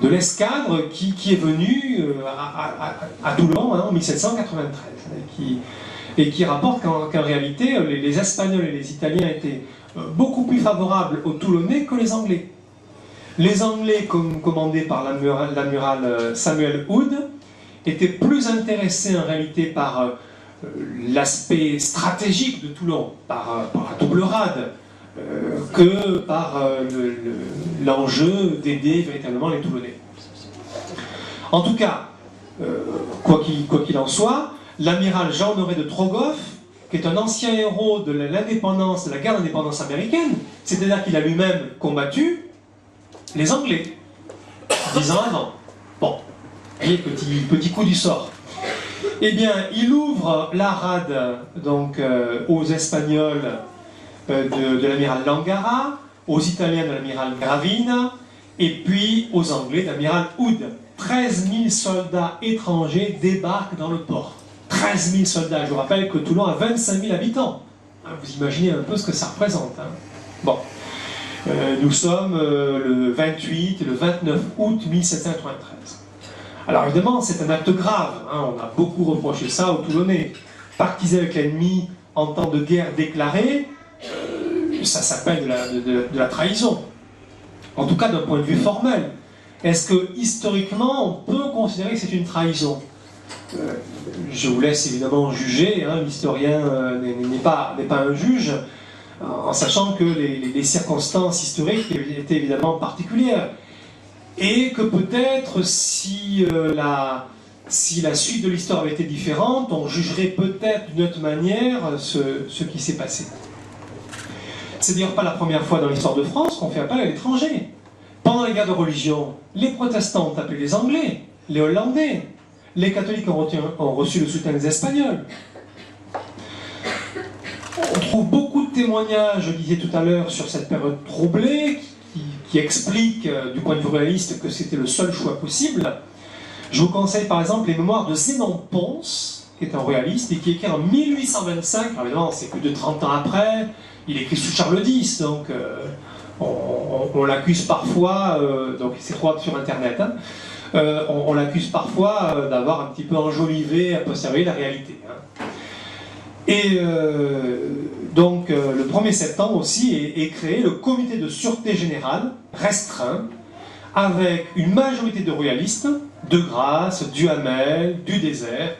l'escadre qui est venue à Toulon en 1793 et qui rapporte qu'en réalité les Espagnols et les Italiens étaient beaucoup plus favorables aux Toulonnais que les Anglais. Les Anglais, commandés par l'amiral Samuel Hood, étaient plus intéressés en réalité par l'aspect stratégique de Toulon, par la double rade, que par l'enjeu d'aider véritablement les Toulonnais. En tout cas, quoi qu'il en soit, l'amiral Jean-Honoré de Trogoff, qui est un ancien héros de l'indépendance, de la guerre d'indépendance américaine, c'est-à-dire qu'il a lui-même combattu les Anglais, 10 ans avant. Bon, voyez, petit coup du sort. Eh bien, il ouvre la rade donc, aux Espagnols de l'amiral Langara, aux Italiens de l'amiral Gravina, et puis aux Anglais de l'amiral Hood. 13 000 soldats étrangers débarquent dans le port. 13 000 soldats. Je vous rappelle que Toulon a 25 000 habitants. Vous imaginez un peu ce que ça représente. Hein. Bon. Nous sommes le 28 et le 29 août 1793. Alors évidemment, c'est un acte grave. Hein. On a beaucoup reproché ça aux Toulonnais. Pactiser avec l'ennemi en temps de guerre déclarée, ça s'appelle de la trahison. En tout cas, d'un point de vue formel. Est-ce que, historiquement, on peut considérer que c'est une trahison ? Je vous laisse évidemment juger, hein, l'historien n'est pas un juge, en sachant que les circonstances historiques étaient évidemment particulières. Et que peut-être, si la suite de l'histoire avait été différente, on jugerait peut-être d'une autre manière ce qui s'est passé. C'est d'ailleurs pas la première fois dans l'histoire de France qu'on fait appel à l'étranger. Pendant les guerres de religion, les protestants ont appelé les Anglais, les Hollandais. Les catholiques ont reçu le soutien des Espagnols. On trouve beaucoup de témoignages, je disais tout à l'heure, sur cette période troublée, qui explique, du point de vue réaliste, que c'était le seul choix possible. Je vous conseille par exemple les mémoires de Zénon Ponce, qui est un réaliste, et qui écrit en 1825, alors évidemment c'est plus de 30 ans après, il écrit sous Charles X, donc on l'accuse parfois, donc c'est trouvable sur internet, hein, on l'accuse parfois d'avoir un petit peu enjolivé a posteriori la réalité. Hein. Et donc le 1er septembre aussi est créé le comité de sûreté générale restreint avec une majorité de royalistes, de Grasse, Duhamel, du Désert,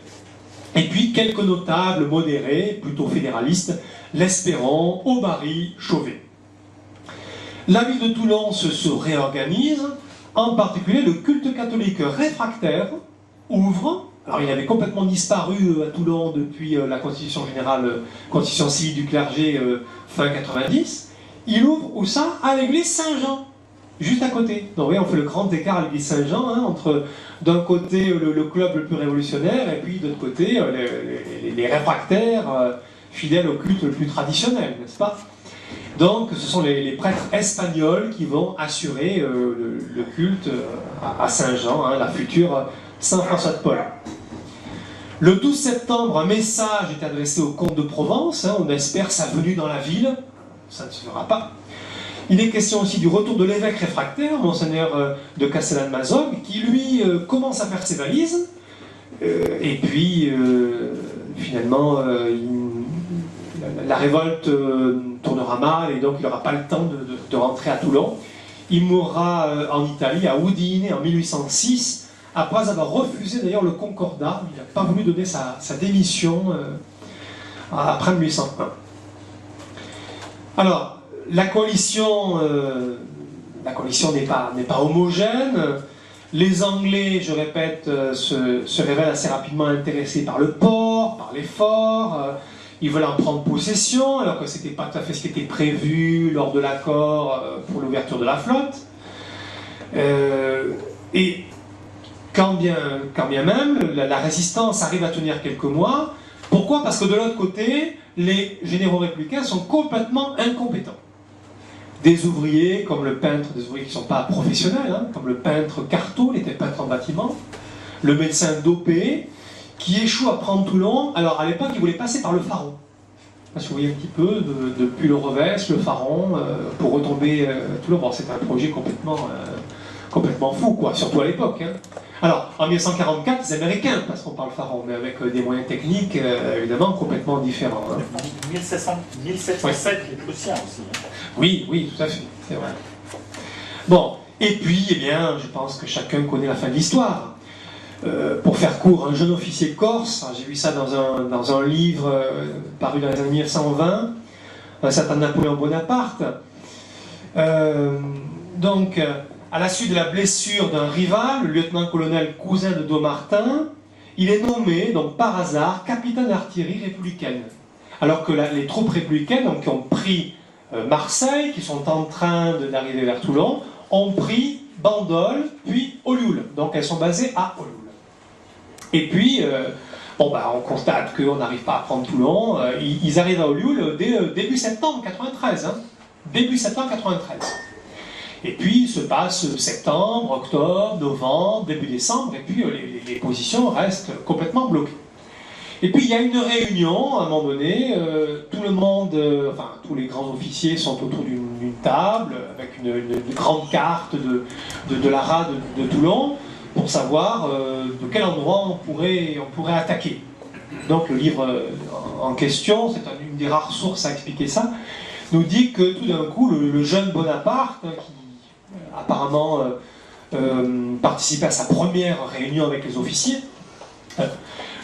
et puis quelques notables modérés, plutôt fédéralistes, L'Espéron, Aubary, Chauvet. La ville de Toulon se réorganise, en particulier le culte catholique réfractaire ouvre. Alors il avait complètement disparu à Toulon depuis la constitution générale, constitution civile du clergé fin 90. Il ouvre où ça? À l'église Saint-Jean, juste à côté. Donc vous voyez, on fait le grand écart à l'église Saint-Jean, hein, entre d'un côté le club le plus révolutionnaire et puis de l'autre côté les réfractaires fidèles au culte le plus traditionnel, n'est-ce pas? Donc ce sont les prêtres espagnols qui vont assurer le culte à Saint-Jean, hein, la future Saint-François de Paul. Le 12 septembre, un message est adressé au comte de Provence, hein, on espère sa venue dans la ville, ça ne se fera pas. Il est question aussi du retour de l'évêque réfractaire, Monseigneur de Castellane-Mazog, qui lui commence à faire ses valises, et puis finalement la révolte tournera mal, et donc il n'aura pas le temps de rentrer à Toulon. Il mourra en Italie, à Udine, en 1806, après avoir refusé d'ailleurs le concordat. Il n'a pas voulu donner sa démission après 1801. Alors, la coalition n'est pas homogène. Les Anglais, je répète, se révèlent assez rapidement intéressés par le port, par les forts. Ils veulent en prendre possession, alors que ce n'était pas tout à fait ce qui était prévu lors de l'accord pour l'ouverture de la flotte. Et quand bien même, la résistance arrive à tenir quelques mois. Pourquoi? Parce que de l'autre côté, les généraux républicains sont complètement incompétents. Des ouvriers, comme le peintre, des ouvriers qui ne sont pas professionnels, hein, comme le peintre Carteau, il était peintre en bâtiment, le médecin Dopé, qui échoue à prendre Toulon. Alors à l'époque, il voulait passer par le Pharaon. Parce que vous voyez un petit peu, depuis le Revès, le Faron, pour retomber tout le monde. C'est un projet complètement fou, quoi, surtout à l'époque. Hein. Alors, en 1944, les Américains passeront par le Faron, mais avec des moyens techniques, évidemment, complètement différents. Hein. 1707, les Prussiens aussi. Hein. Oui, oui, tout à fait, c'est vrai. Bon, et puis, eh bien, je pense que chacun connaît la fin de l'histoire. Pour faire court, un jeune officier corse, j'ai vu ça dans un livre paru dans les années 1920, un certain Napoléon Bonaparte. Donc, à la suite de la blessure d'un rival, le lieutenant-colonel cousin de Dommartin, il est nommé, donc par hasard, capitaine d'artillerie républicaine. Alors que les troupes républicaines, donc, qui ont pris Marseille, qui sont en train d'arriver vers Toulon, ont pris Bandol, puis Olioul. Donc elles sont basées à Olioul. Et puis, on constate qu'on n'arrive pas à prendre Toulon. Ils arrivent à Olioul début septembre 93. Hein, début septembre 93. Et puis, se passe septembre, octobre, novembre, début décembre, et puis les positions restent complètement bloquées. Et puis, il y a une réunion, à un moment donné, tout le monde, tous les grands officiers sont autour d'une table, avec une grande carte de la rade de Toulon, pour savoir de quel endroit on pourrait attaquer. Donc le livre en question, c'est une des rares sources à expliquer ça, nous dit que tout d'un coup, le jeune Bonaparte, qui apparemment participait à sa première réunion avec les officiers,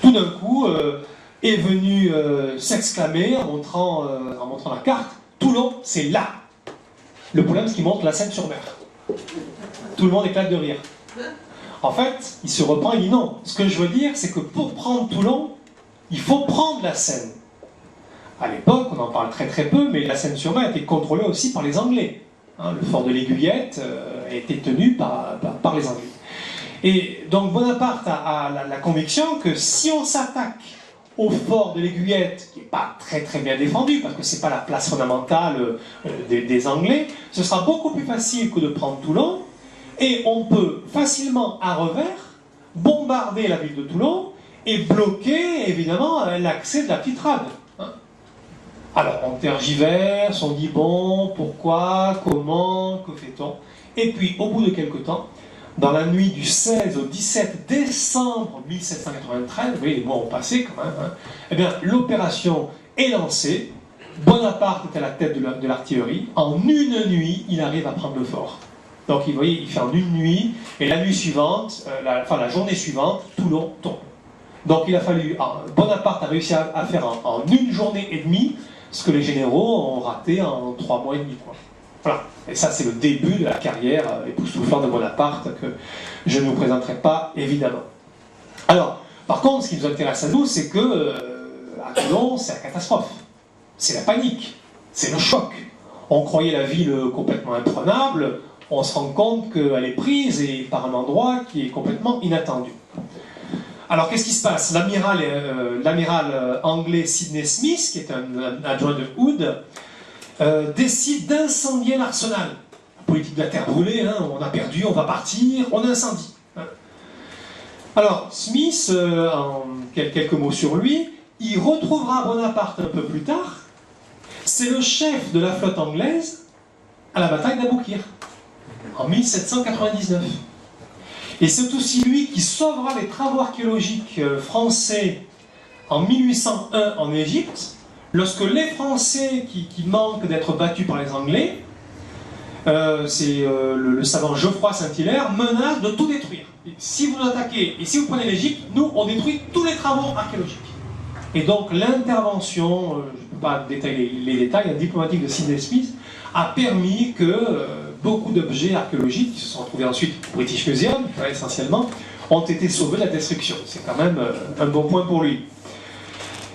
tout d'un coup est venu s'exclamer en montrant la carte, Toulon, c'est là. Le problème, c'est qu'il montre la Seine-sur-Mer. Tout le monde éclate de rire. En fait, il se reprend et dit non. Ce que je veux dire, c'est que pour prendre Toulon, il faut prendre la Seine. À l'époque, on en parle très très peu, mais la Seine-sur-Mer était contrôlée aussi par les Anglais. Hein, le fort de l'Aiguillette était tenu par les Anglais. Et donc Bonaparte a la conviction que si on s'attaque au fort de l'Aiguillette, qui n'est pas très très bien défendu, parce que ce n'est pas la place fondamentale des Anglais, ce sera beaucoup plus facile que de prendre Toulon, et on peut facilement, à revers, bombarder la ville de Toulon et bloquer, évidemment, l'accès de la petite rade. Hein. Alors, on tergiverse, on dit, bon, pourquoi, comment, que fait-on? Et puis, au bout de quelque temps, dans la nuit du 16 au 17 décembre 1793, vous voyez, les mois ont passé quand même, hein, eh bien, l'opération est lancée, Bonaparte est à la tête de l'artillerie, en une nuit, il arrive à prendre le fort. Donc, vous voyez, il fait en une nuit, et la nuit suivante, la journée suivante, Toulon tombe. Donc, il a fallu, Bonaparte a réussi à faire en une journée et demie ce que les généraux ont raté en 3 mois et demi, quoi. Voilà. Et ça, c'est le début de la carrière époustouflante de Bonaparte que je ne vous présenterai pas, évidemment. Alors, par contre, ce qui nous intéresse à nous, c'est que à Toulon, c'est la catastrophe. C'est la panique. C'est le choc. On croyait la ville complètement imprenable. On se rend compte qu'elle est prise et par un endroit qui est complètement inattendu. Alors, qu'est-ce qui se passe? L'amiral anglais Sidney Smith, qui est un adjoint de Hood, décide d'incendier l'arsenal. La politique de la terre brûlée, hein, on a perdu, on va partir, on incendie. Hein. Alors, Smith, en quelques mots sur lui, il retrouvera Bonaparte un peu plus tard. C'est le chef de la flotte anglaise à la bataille d'Aboukir, en 1799. Et c'est aussi lui qui sauvera les travaux archéologiques français en 1801 en Égypte, lorsque les Français qui manquent d'être battus par les Anglais, le savant Geoffroy Saint-Hilaire menace de tout détruire. Et si vous nous attaquez et si vous prenez l'Égypte, nous on détruit tous les travaux archéologiques. Et donc l'intervention, je ne peux pas détailler les détails, la diplomatique de Sidney Smith a permis que beaucoup d'objets archéologiques qui se sont retrouvés ensuite au British Museum, essentiellement, ont été sauvés de la destruction. C'est quand même un bon point pour lui.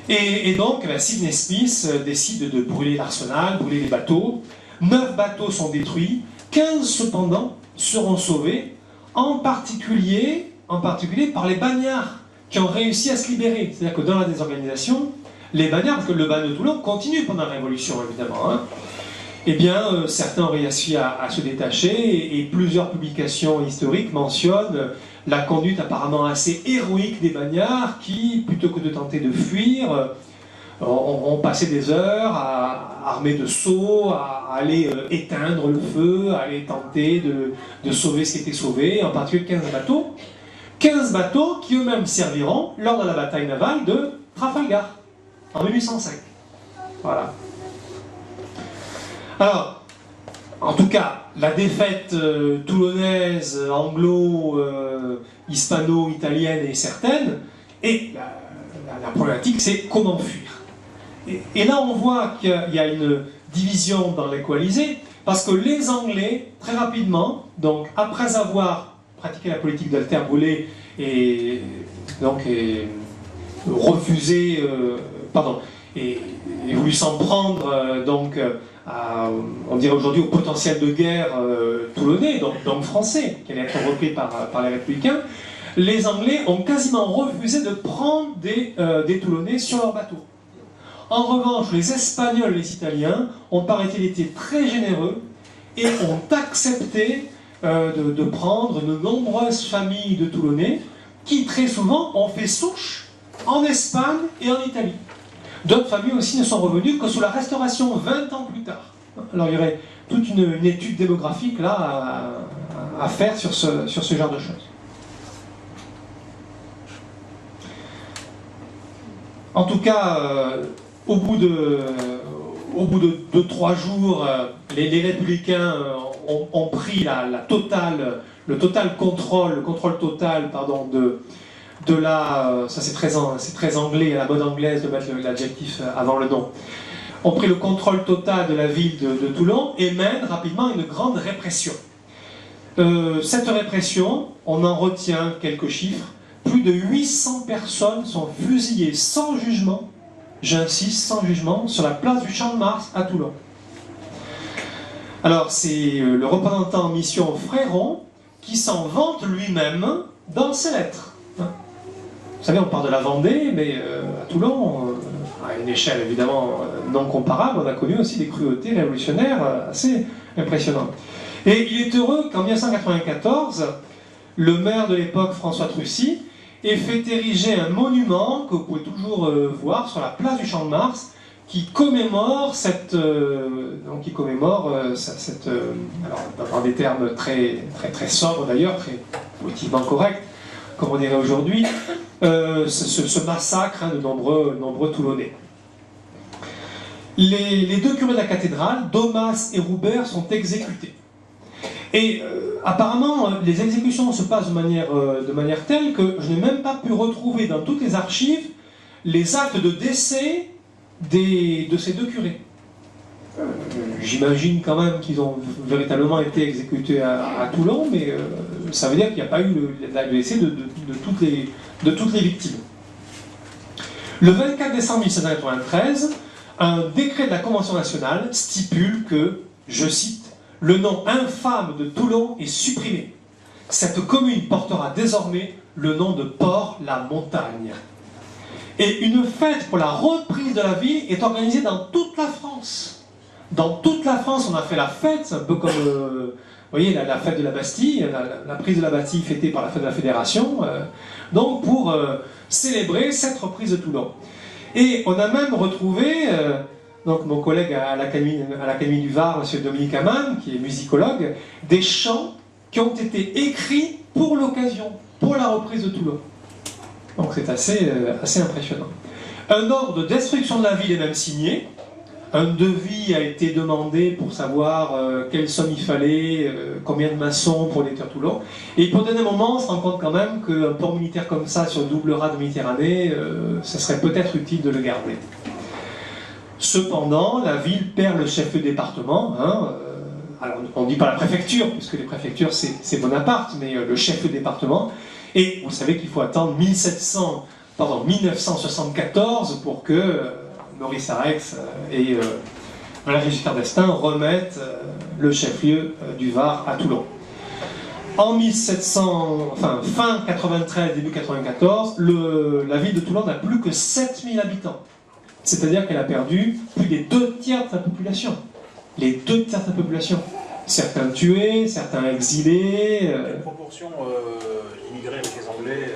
Et donc, Sidney Smith décide de brûler l'arsenal, brûler les bateaux. 9 bateaux sont détruits, 15 cependant seront sauvés, en particulier par les bagnards qui ont réussi à se libérer. C'est-à-dire que dans la désorganisation, les bagnards, parce que le bagne de Toulon continue pendant la Révolution, évidemment, hein, eh bien, certains ont réussi à se détacher, et plusieurs publications historiques mentionnent la conduite apparemment assez héroïque des bagnards qui, plutôt que de tenter de fuir, on passait des heures armés de seaux, à aller éteindre le feu, à aller tenter de sauver ce qui était sauvé, en particulier 15 bateaux. 15 bateaux qui eux-mêmes serviront lors de la bataille navale de Trafalgar, en 1805. Voilà. Alors, en tout cas, la défaite toulonnaise, hispano-italienne est certaine, et la problématique, c'est comment fuir. Et là, on voit qu'il y a une division dans les coalisés, parce que les Anglais, très rapidement, donc après avoir pratiqué la politique d'Alter brûlé et donc refusé, et voulu s'en prendre on dirait aujourd'hui au potentiel de guerre toulonnais, donc français, qui allait être repris par les républicains, les Anglais ont quasiment refusé de prendre des Toulonnais sur leur bateau. En revanche, les Espagnols et les Italiens ont, paraît-il, été très généreux et ont accepté de prendre de nombreuses familles de Toulonnais qui, très souvent, ont fait souche en Espagne et en Italie. D'autres familles aussi ne sont revenues que sous la Restauration, 20 ans plus tard. Alors il y aurait toute une étude démographique là à faire sur ce genre de choses. En tout cas, au bout de 2-3 jours, les républicains ont pris le contrôle total, de la, ça c'est très anglais, à la mode anglaise de mettre l'adjectif avant le nom, ont pris le contrôle total de la ville de Toulon et mènent rapidement une grande répression. Cette répression, on en retient quelques chiffres, plus de 800 personnes sont fusillées sans jugement, j'insiste, sans jugement, sur la place du Champ de Mars à Toulon. Alors c'est le représentant en mission Fréron qui s'en vante lui-même dans ses lettres. Vous savez, on parle de la Vendée, mais à Toulon, à une échelle évidemment non comparable, on a connu aussi des cruautés révolutionnaires assez impressionnantes. Et il est heureux qu'en 1994, le maire de l'époque, François Trucy, ait fait ériger un monument que vous pouvez toujours voir sur la place du Champ de Mars, qui commémore alors dans des termes très sobres d'ailleurs, très politiquement corrects, comme on dirait aujourd'hui, ce massacre de nombreux Toulonnais. Les deux curés de la cathédrale, Domas et Roubert, sont exécutés. Et apparemment, les exécutions se passent de manière telle que je n'ai même pas pu retrouver dans toutes les archives les actes de décès de ces deux curés. J'imagine quand même qu'ils ont véritablement été exécutés à Toulon, mais ça veut dire qu'il n'y a pas eu le décès de toutes les victimes. Le 24 décembre 1793, un décret de la Convention nationale stipule que, je cite, « Le nom infâme de Toulon est supprimé. Cette commune portera désormais le nom de Port-la-Montagne. » Et une fête pour la reprise de la ville est organisée dans toute la France. Dans toute la France, on a fait la fête, c'est un peu comme, vous voyez, la fête de la Bastille, la prise de la Bastille fêtée par la fête de la Fédération, donc pour célébrer cette reprise de Toulon. Et on a même retrouvé, donc mon collègue à l'Académie du Var, M. Dominique Amann, qui est musicologue, des chants qui ont été écrits pour l'occasion, pour la reprise de Toulon. Donc c'est assez impressionnant. Un ordre de destruction de la ville est même signé. Un devis a été demandé pour savoir quelle somme il fallait, combien de maçons pour détruire Toulon. Et pour le dernier moment, on se rend compte quand même qu'un port militaire comme ça, sur le double raz de Méditerranée, ça serait peut-être utile de le garder. Cependant, la ville perd le chef-lieu département. Alors on ne dit pas la préfecture, puisque les préfectures c'est Bonaparte, mais le chef-lieu département. Et vous savez qu'il faut attendre 1974 pour que Maurice Arex et Valéry Giscard d'Estaing remettent le chef-lieu du Var à Toulon. En fin 93, début 94, la ville de Toulon n'a plus que 7000 habitants. C'est-à-dire qu'elle a perdu plus des 2/3 de sa population. Les 2/3 de sa population. Certains tués, certains exilés. Quelle proportion immigrés avec les Anglais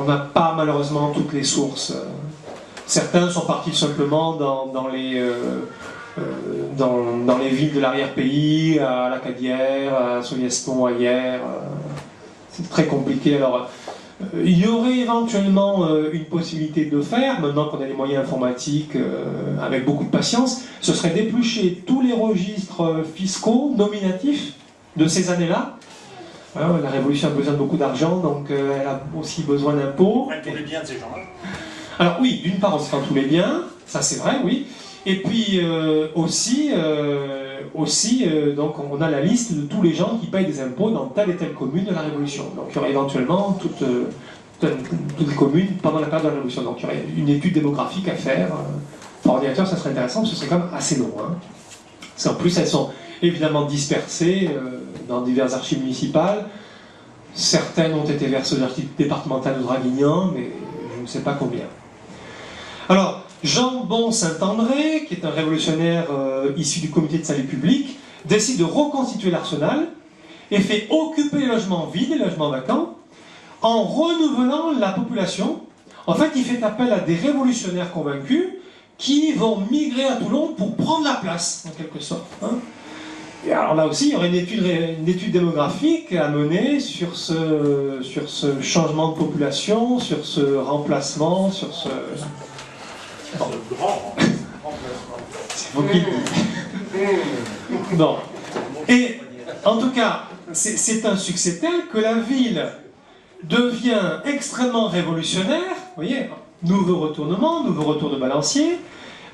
on n'a pas malheureusement toutes les sources. Certains sont partis simplement dans les villes de l'arrière-pays, à la Cadière, à Solleston, ailleurs. C'est très compliqué. Alors, il y aurait éventuellement une possibilité de le faire, maintenant qu'on a les moyens informatiques avec beaucoup de patience, ce serait d'éplucher tous les registres fiscaux nominatifs de ces années-là. Voilà, la Révolution a besoin de beaucoup d'argent, donc elle a aussi besoin d'impôts. Tous les biens de ces gens-là. Alors oui, d'une part on se prend tous les biens, ça c'est vrai, oui. Et puis donc on a la liste de tous les gens qui payent des impôts dans telle et telle commune de la Révolution. Donc il y aurait éventuellement toutes les communes pendant la période de la Révolution. Donc il y aurait une étude démographique à faire. Par ordinateur, ça serait intéressant, parce que ce serait quand même assez long. Hein. Parce qu'en plus, elles sont évidemment dispersées dans diverses archives municipales. Certaines ont été versées aux archives départementales de Draguignan, mais je ne sais pas combien. Alors, Jean Bon Saint-André, qui est un révolutionnaire issu du comité de salut public, décide de reconstituer l'arsenal et fait occuper les logements vides, les logements vacants, en renouvelant la population. En fait, il fait appel à des révolutionnaires convaincus qui vont migrer à Toulon pour prendre la place, en quelque sorte. Hein. Et alors là aussi, il y aurait une étude démographique à mener sur ce changement de population, sur ce remplacement, sur ce... Bon. C'est vous qui le dites. Bon. Et en tout cas, c'est un succès tel que la ville devient extrêmement révolutionnaire. Vous voyez, nouveau retour de balancier.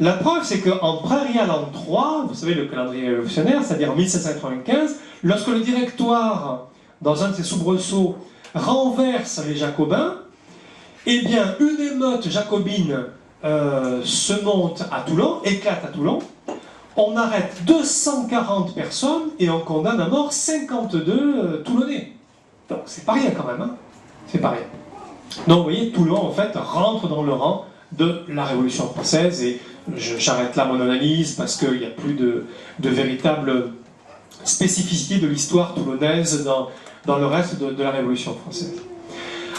La preuve, c'est qu'en Prairial l'an 3, vous savez le calendrier révolutionnaire, c'est-à-dire en 1795, lorsque le Directoire, dans un de ses soubresauts, renverse les Jacobins, eh bien, une émeute jacobine se monte à Toulon, éclate à Toulon, on arrête 240 personnes et on condamne à mort 52 Toulonnais. Donc c'est pas rien quand même, hein. C'est pas rien. Donc vous voyez, Toulon en fait rentre dans le rang de la Révolution française, et j'arrête là mon analyse parce qu'il n'y a plus de véritable spécificité de l'histoire toulonnaise dans le reste de la Révolution française.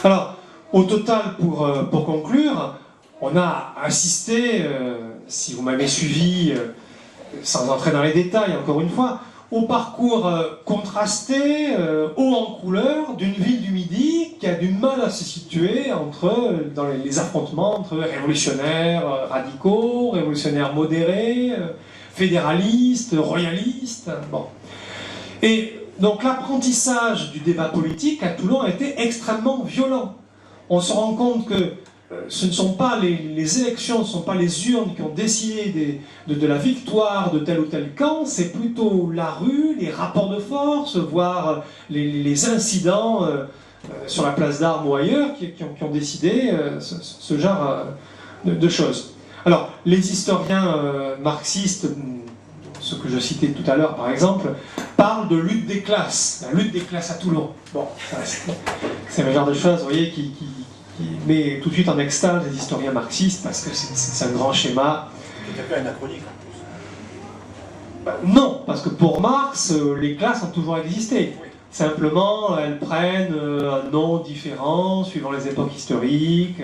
Alors, au total, pour conclure, on a assisté, si vous m'avez suivi, sans entrer dans les détails encore une fois, au parcours contrasté, haut en couleur, d'une ville du Midi qui a du mal à se situer dans les affrontements entre révolutionnaires radicaux, révolutionnaires modérés, fédéralistes, royalistes. Bon. Et donc l'apprentissage du débat politique à Toulon a été extrêmement violent. On se rend compte que ce ne sont pas les élections, ce ne sont pas les urnes qui ont décidé de la victoire de tel ou tel camp, c'est plutôt la rue, les rapports de force, voire les incidents sur la place d'Armes ou ailleurs qui ont décidé ce genre de choses. Alors, les historiens marxistes, ceux que je citais tout à l'heure par exemple, parlent de lutte des classes, la lutte des classes à Toulon. Bon, c'est le genre de choses, vous voyez, qui met tout de suite en extase les historiens marxistes, parce que c'est un grand schéma. C'est un peu anachronique en plus. Non, parce que pour Marx, les classes ont toujours existé. Oui. Simplement, elles prennent un nom différent suivant les époques historiques.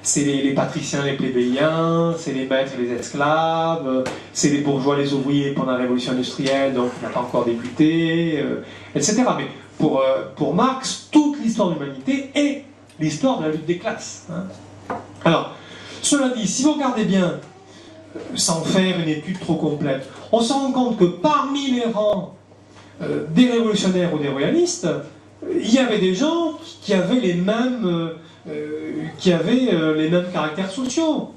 C'est les patriciens, les plébéiens, c'est les maîtres et les esclaves, c'est les bourgeois, les ouvriers pendant la révolution industrielle, donc il n'a pas encore débuté, etc. Mais pour Marx, toute l'histoire de l'humanité est l'histoire de la lutte des classes. Hein. Alors, cela dit, si vous regardez bien, sans faire une étude trop complète, on se rend compte que parmi les rangs des révolutionnaires ou des royalistes, il y avait des gens qui avaient les mêmes caractères sociaux.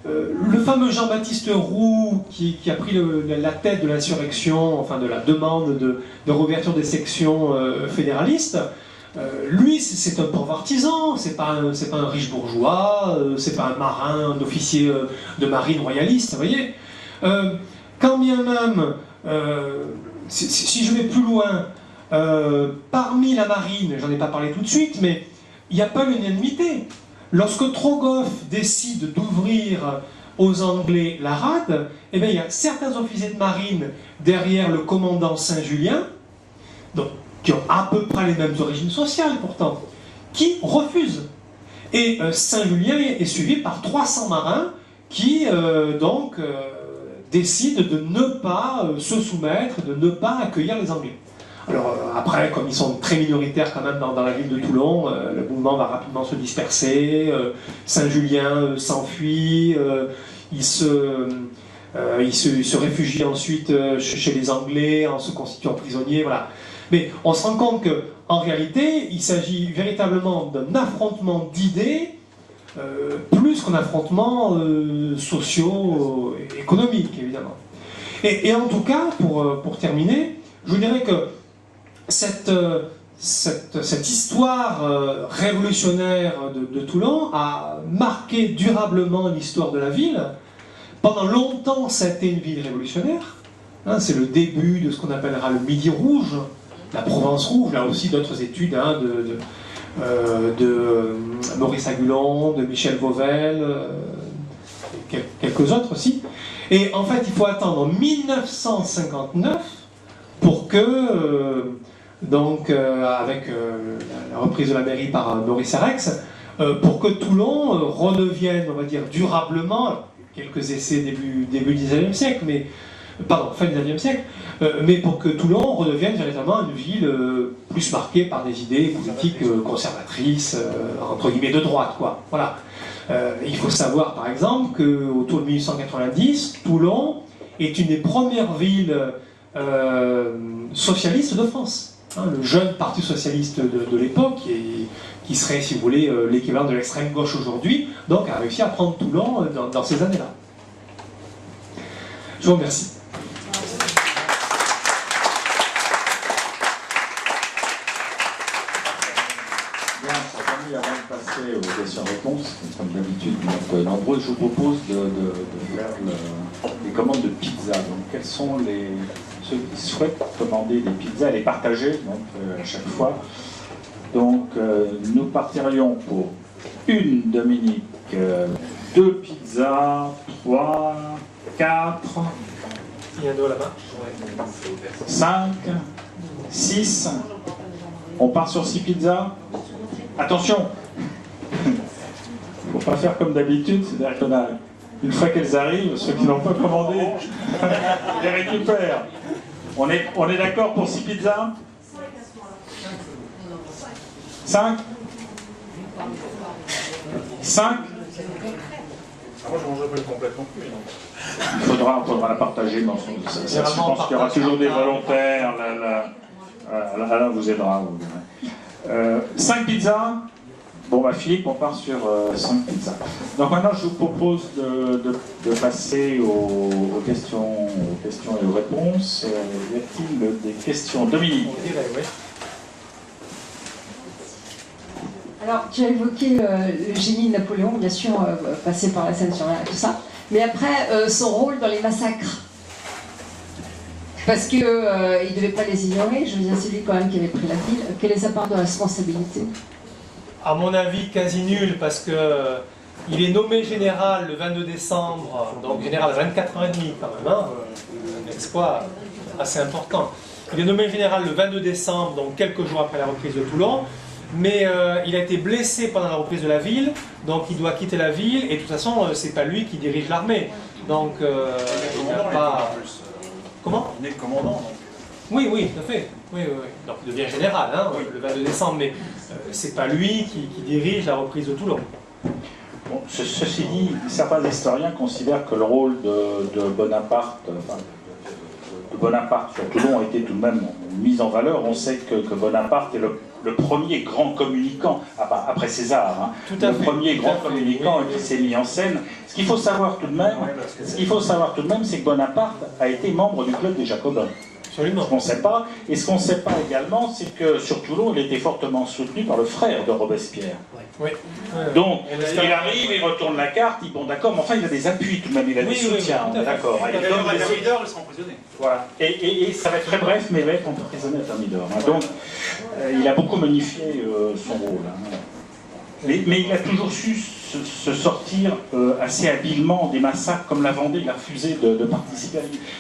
Le fameux Jean-Baptiste Roux, qui a pris la tête de l'insurrection, enfin de la demande de réouverture des sections fédéralistes, lui, c'est un pauvre artisan, c'est pas un riche bourgeois, c'est pas un marin, un officier de marine royaliste, vous voyez. Quand bien même, si je vais plus loin, parmi la marine, j'en ai pas parlé tout de suite, mais il n'y a pas l'unanimité. Lorsque Trogoff décide d'ouvrir aux Anglais la rade, eh bien, il y a certains officiers de marine derrière le commandant Saint-Julien, donc qui ont à peu près les mêmes origines sociales pourtant, qui refusent. Et Saint-Julien est suivi par 300 marins qui décident de ne pas se soumettre, de ne pas accueillir les Anglais. Alors après, comme ils sont très minoritaires quand même dans la ville de Toulon, le mouvement va rapidement se disperser, Saint-Julien s'enfuit, il se réfugie ensuite chez les Anglais en se constituant prisonnier, voilà. Mais on se rend compte qu'en réalité, il s'agit véritablement d'un affrontement d'idées, plus qu'un affrontement socio-économique, évidemment. Et en tout cas, pour terminer, je vous dirais que cette histoire révolutionnaire de Toulon a marqué durablement l'histoire de la ville. Pendant longtemps, ça a été une ville révolutionnaire. Hein, c'est le début de ce qu'on appellera le Midi Rouge, la Provence Rouge, là aussi d'autres études de Maurice Agulon, de Michel Vauvel, quelques autres aussi. Et en fait, il faut attendre 1959 pour que, avec la reprise de la mairie par Maurice Arex, pour que Toulon redevienne, on va dire, durablement, quelques essais début 19e siècle, mais fin 19e siècle, mais pour que Toulon redevienne véritablement une ville plus marquée par des idées politiques conservatrices, entre guillemets de droite, quoi. Voilà. Il faut savoir, par exemple, qu'autour de 1890, Toulon est une des premières villes socialistes de France. Hein, le jeune parti socialiste de l'époque, qui serait, si vous voulez, l'équivalent de l'extrême gauche aujourd'hui, donc a réussi à prendre Toulon dans ces années-là. Je vous remercie. Bien, chers amis, avant de passer aux questions-réponses, comme d'habitude, nombreux, je vous propose de faire les commandes de pizza. Donc, quels sont ceux qui souhaitent commander des pizzas et les partager à chaque fois. Donc, nous partirions pour une Dominique, 2 pizzas, 3, 4, il y a un dos là-bas. 5, 6. On part sur 6 pizzas. Attention, il ne faut pas faire comme d'habitude, c'est-à-dire qu'on a, une fois qu'elles arrivent, ceux qui n'ont pas commandé, les récupèrent. On est d'accord pour 6 pizzas? 5? 5? Moi, je ne mangerai pas le complète non plus. Il faudra la partager. Non, je pense qu'il y aura toujours des volontaires. Là, vous aidera. 5 pizzas. Bon, Philippe, on part sur 5 pizzas. Donc maintenant, je vous propose de passer aux questions et aux réponses. Y a-t-il des questions? Dominique? Alors, tu as évoqué le génie de Napoléon, bien sûr, passé par la Seine-sur-Mer et tout ça, mais après, son rôle dans les massacres. Parce qu'il ne devait pas les ignorer, je veux dire, c'est lui quand même qui avait pris la ville. Quelle est sa part de responsabilité? À mon avis, quasi nul, parce que il est nommé général le 22 décembre, donc général à 24h30 quand même, hein, un exploit assez important. Il est nommé général le 22 décembre, donc quelques jours après la reprise de Toulon. Mais il a été blessé pendant la reprise de la ville, donc il doit quitter la ville, et de toute façon, c'est pas lui qui dirige l'armée. Donc, il n'a pas... Comment? Il est le commandant, donc. Oui, tout à fait. Oui. Donc il devient général, hein, le 22 décembre, mais c'est pas lui qui dirige la reprise de Toulon. Bon, ceci dit, certains historiens considèrent que le rôle de Bonaparte, sur Toulon a été tout de même mis en valeur. On sait que Bonaparte est le premier grand communicant, après César, hein, le premier grand communicant qui s'est mis en scène. Ce qu'il faut savoir tout de même, c'est que Bonaparte a été membre du club des Jacobins. Absolument. Ce qu'on ne sait pas, et ce qu'on ne sait pas également, c'est que sur Toulon, il était fortement soutenu par le frère de Robespierre. Oui. Donc, il arrive, il retourne la carte, il dit bon d'accord, mais enfin il a des appuis tout de même, il a des soutiens, d'accord. Il y aura des leaders, ils seront emprisonnés. Voilà. Et ça va être très bref, mais il va être emprisonné à Thermidor. Hein. Donc, il a beaucoup magnifié son rôle. Hein. Mais il a toujours su se sortir assez habilement des massacres comme la Vendée. Il a refusé de participer.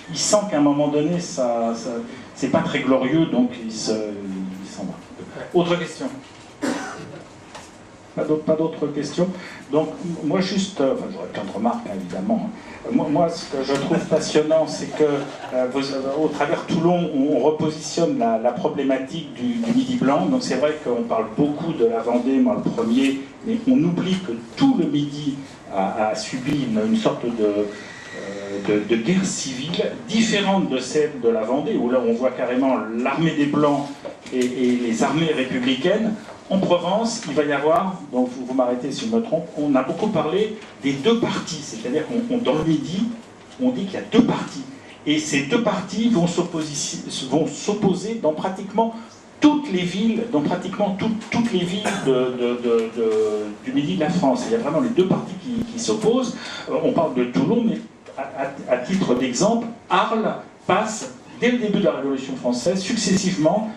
Il sent qu'à un moment donné, c'est pas très glorieux, donc il s'en va. Autre question. Pas d'autres questions. Donc, moi, juste, enfin, j'aurais plein de remarques, hein, évidemment. Moi, ce que je trouve passionnant, c'est que, au travers Toulon, on repositionne la problématique du Midi blanc. Donc, c'est vrai qu'on parle beaucoup de la Vendée, moi le premier, mais on oublie que tout le Midi a subi une sorte de guerre civile différente de celle de la Vendée, où là, on voit carrément l'armée des Blancs et les armées républicaines. En Provence, il va y avoir, donc vous m'arrêtez si je me trompe, on a beaucoup parlé des deux partis, c'est-à-dire qu'on dans le Midi, on dit qu'il y a deux partis. Et ces deux partis vont s'opposer dans pratiquement toutes les villes, toutes les villes du Midi de la France. Il y a vraiment les deux partis qui s'opposent. On parle de Toulon, mais à titre d'exemple, Arles passe, dès le début de la Révolution française, successivement,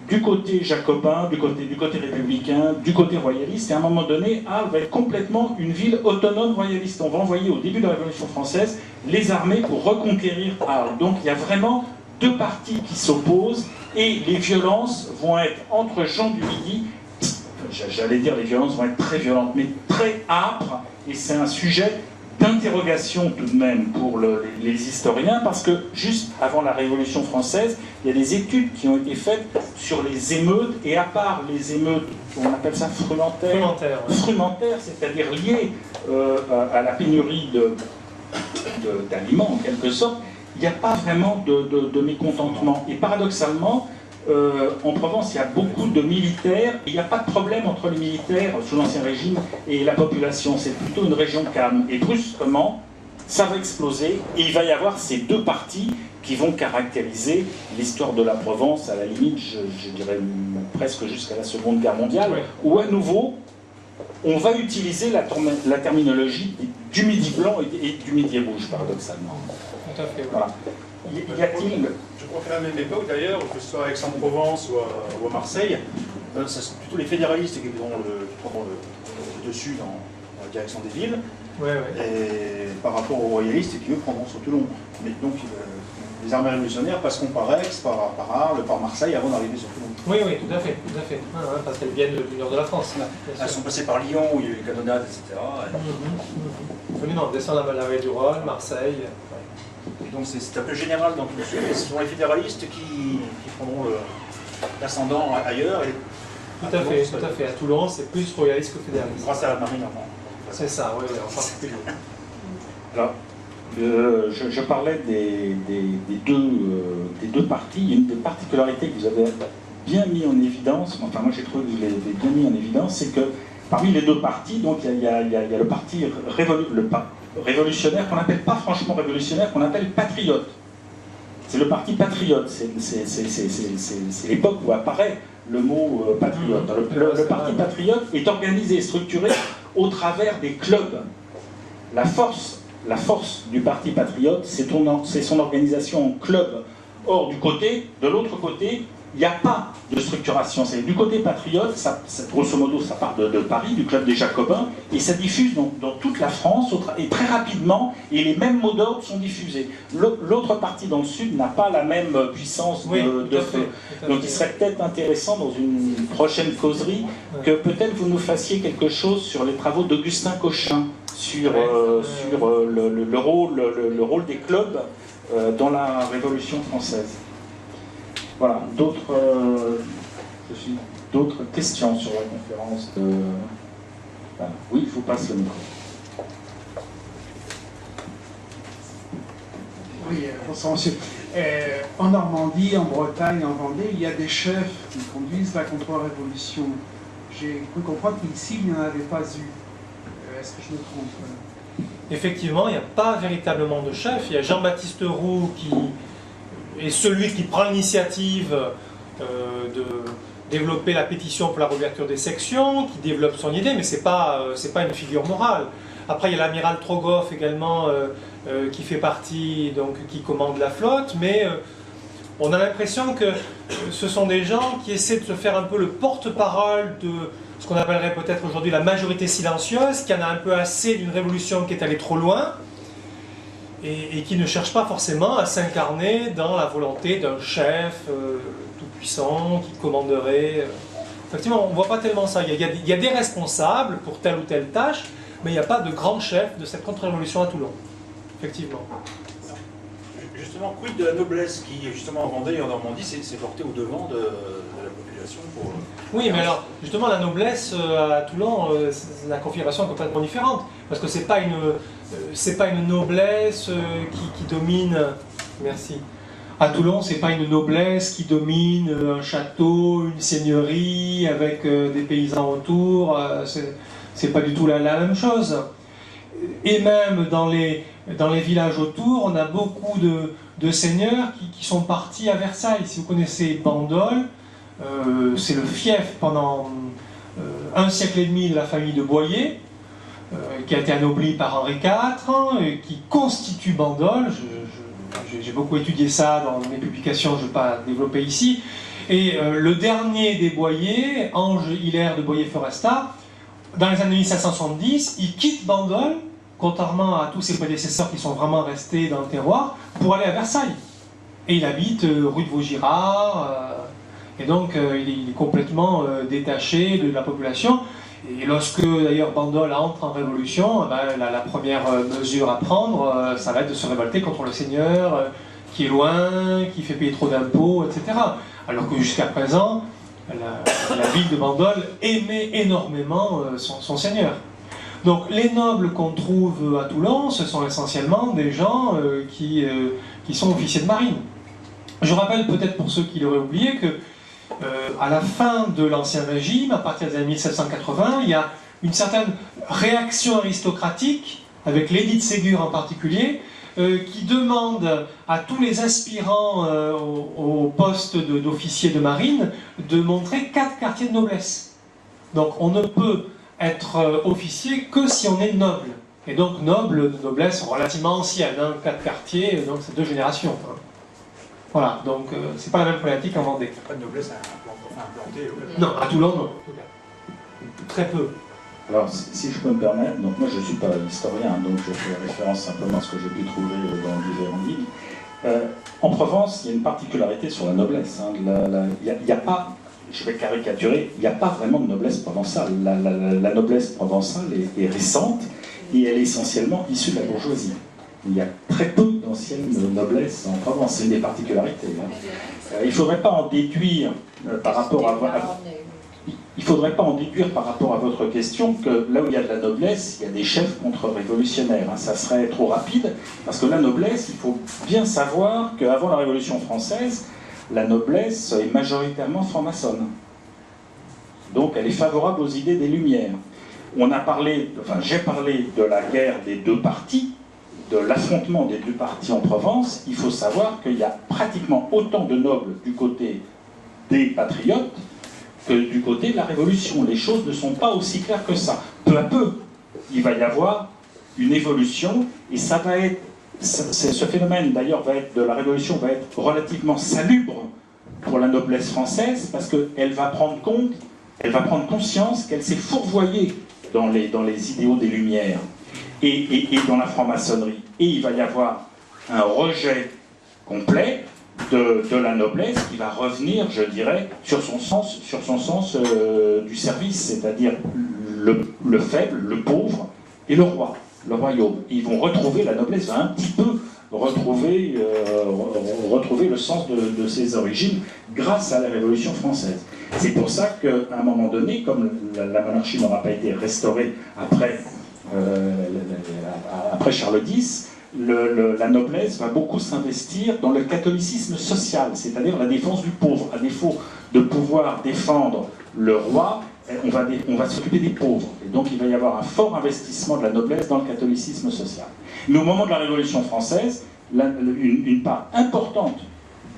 du côté jacobin, du côté républicain, du côté royaliste, et à un moment donné, Arles va être complètement une ville autonome royaliste. On va envoyer au début de la Révolution française les armées pour reconquérir Arles. Donc il y a vraiment deux partis qui s'opposent, et les violences vont être entre gens du Midi, j'allais dire les violences vont être très violentes, mais très âpres, et c'est un sujet d'interrogation tout de même pour les historiens, parce que juste avant la Révolution française, il y a des études qui ont été faites sur les émeutes, et à part les émeutes, on appelle ça frumentaires, c'est-à-dire liées à la pénurie d'aliments en quelque sorte, il n'y a pas vraiment de mécontentement. Et paradoxalement, en Provence, il y a beaucoup de militaires, et il n'y a pas de problème entre les militaires sous l'Ancien Régime et la population. C'est plutôt une région calme. Et brusquement, ça va exploser, et il va y avoir ces deux partis qui vont caractériser l'histoire de la Provence, à la limite, je dirais presque jusqu'à la Seconde Guerre mondiale, où à nouveau, on va utiliser la terminologie du Midi blanc et du Midi rouge, paradoxalement. Tout à fait. Voilà. Y a-t-il... Je crois qu'à la même époque, d'ailleurs, que ce soit à Aix-en-Provence ou à Marseille, ce sont plutôt les fédéralistes qui prendront le dessus dans la direction des villes, et par rapport aux royalistes qui, eux, prendront sur Toulon. Mais donc, les armées révolutionnaires passeront par Aix, par Arles, par Marseille, avant d'arriver sur Toulon. Oui, tout à fait. Parce qu'elles viennent du nord de la France. Elles sont passées par Lyon, où il y a eu les canonnades, etc. Oui, non, descend la vallée du Rhône, Marseille. Donc c'est un peu général dans tout le sud, et ce sont les fédéralistes qui prendront l'ascendant ailleurs. Et tout à fait. À Toulon, c'est plus royaliste que fédéraliste. Grâce à la marine normande. C'est ça, oui, en particulier. Alors, je parlais des deux partis. Il y a une des particularités que vous avez bien mis en évidence, enfin moi j'ai trouvé que vous l'avez bien mis en évidence, c'est que parmi les deux partis, donc il y a le parti révolutionnaire, qu'on n'appelle pas franchement révolutionnaire, qu'on appelle patriote. C'est le parti patriote, c'est l'époque où apparaît le mot patriote. Le parti patriote est organisé et structuré au travers des clubs. La force du parti patriote, c'est son organisation en club. Or, de l'autre côté, il n'y a pas de structuration. C'est du côté patriote, grosso modo, ça part de Paris, du club des Jacobins, et ça diffuse dans toute la France, et très rapidement, et les mêmes mots d'ordre sont diffusés. L'autre partie dans le sud n'a pas la même puissance de fait. Donc il serait peut-être intéressant, dans une prochaine causerie, que peut-être vous nous fassiez quelque chose sur les travaux d'Augustin Cochin, sur le rôle des clubs dans la Révolution française. Voilà, d'autres questions sur la conférence de... Voilà. Oui, je vous passe le micro. Oui, bonsoir monsieur. En Normandie, en Bretagne, en Vendée, il y a des chefs qui conduisent la contre-révolution. J'ai cru comprendre qu'ici, il n'y en avait pas eu. Est-ce que je me trompe? Effectivement, il n'y a pas véritablement de chef. Il y a Jean-Baptiste Roux qui est celui qui prend l'initiative de développer la pétition pour la réouverture des sections, qui développe son idée, mais c'est pas une figure morale. Après, il y a l'amiral Trogoff également qui fait partie, donc qui commande la flotte, mais on a l'impression que ce sont des gens qui essaient de se faire un peu le porte-parole de ce qu'on appellerait peut-être aujourd'hui la majorité silencieuse, qui en a un peu assez d'une révolution qui est allée trop loin, et qui ne cherche pas forcément à s'incarner dans la volonté d'un chef tout-puissant qui commanderait Effectivement, on ne voit pas tellement ça. Il y a des responsables pour telle ou telle tâche, mais il n'y a pas de grand chef de cette contre-révolution à Toulon. Effectivement. Justement, quid de la noblesse qui, justement, en Vendée et en Normandie, s'est portée au devant de la population pour... Oui, mais alors, justement, la noblesse à Toulon, la configuration est complètement différente. Parce que c'est pas une noblesse qui domine... Merci. À Toulon, c'est pas une noblesse qui domine un château, une seigneurie, avec des paysans autour. C'est pas du tout la même chose. Et même dans les villages autour, on a beaucoup de seigneurs qui sont partis à Versailles. Si vous connaissez Bandol, c'est le fief pendant un siècle et demi de la famille de Boyer, qui a été anobli par Henri IV, qui constitue Bandol. J'ai beaucoup étudié ça dans mes publications, je ne vais pas développer ici. Et le dernier des Boyer, Ange Hilaire de Boyer-Foresta, dans les années 1570, il quitte Bandol, contrairement à tous ses prédécesseurs qui sont vraiment restés dans le terroir, pour aller à Versailles. Et il habite rue de Vaugirard, et donc il est complètement détaché de la population. Et lorsque d'ailleurs Bandol entre en révolution, la première mesure à prendre, ça va être de se révolter contre le seigneur qui est loin, qui fait payer trop d'impôts, etc. Alors que jusqu'à présent, la ville de Bandol aimait énormément son seigneur. Donc les nobles qu'on trouve à Toulon, ce sont essentiellement des gens qui sont officiers de marine. Je rappelle peut-être pour ceux qui l'auraient oublié que à la fin de l'Ancien Régime, à partir des années 1780, il y a une certaine réaction aristocratique, avec l'édit de Ségur en particulier, qui demande à tous les aspirants au poste d'officier de marine de montrer 4 quartiers de noblesse. Donc on ne peut être officier que si on est noble. Et donc noble, noblesse relativement ancienne, 4 quartiers, donc c'est 2 générations. Voilà, donc c'est pas la même problématique en Vendée. Pas de noblesse implantée. Non, à Toulon, non. Très peu. Alors, si je peux me permettre, donc moi je ne suis pas historien, donc je fais référence simplement à ce que j'ai pu trouver dans différents livres. En Provence, il y a une particularité sur la noblesse. Il n'y a pas, je vais caricaturer, il n'y a pas vraiment de noblesse provençale. La noblesse provençale est récente et elle est essentiellement issue de la bourgeoisie. Il y a très peu d'anciennes noblesse en Provence, c'est une des particularités. Il ne faudrait pas en déduire par rapport à... Il ne faudrait pas en déduire par rapport à votre question que là où il y a de la noblesse, il y a des chefs contre-révolutionnaires. Ça serait trop rapide, parce que la noblesse, il faut bien savoir qu'avant la Révolution française, la noblesse est majoritairement franc-maçonne. Donc elle est favorable aux idées des Lumières. J'ai parlé de la guerre des 2 partis, de l'affrontement des 2 partis en Provence. Il faut savoir qu'il y a pratiquement autant de nobles du côté des patriotes que du côté de la Révolution. Les choses ne sont pas aussi claires que ça. Peu à peu, il va y avoir une évolution, et ça va être, ce phénomène d'ailleurs de la Révolution va être relativement salubre pour la noblesse française, parce qu'elle va prendre conscience qu'elle s'est fourvoyée dans les idéaux des Lumières et dans la franc-maçonnerie. Et il va y avoir un rejet complet de la noblesse qui va revenir, je dirais, sur son sens du service, c'est-à-dire le faible, le pauvre et le roi, le royaume. Et ils vont retrouver, la noblesse va un petit peu retrouver le sens de ses origines grâce à la Révolution française. C'est pour ça qu'à un moment donné, comme la monarchie n'aura pas été restaurée après Charles X, la noblesse va beaucoup s'investir dans le catholicisme social, c'est-à-dire la défense du pauvre. À défaut de pouvoir défendre le roi, on va s'occuper des pauvres. Et donc il va y avoir un fort investissement de la noblesse dans le catholicisme social. Mais au moment de la Révolution française, une part importante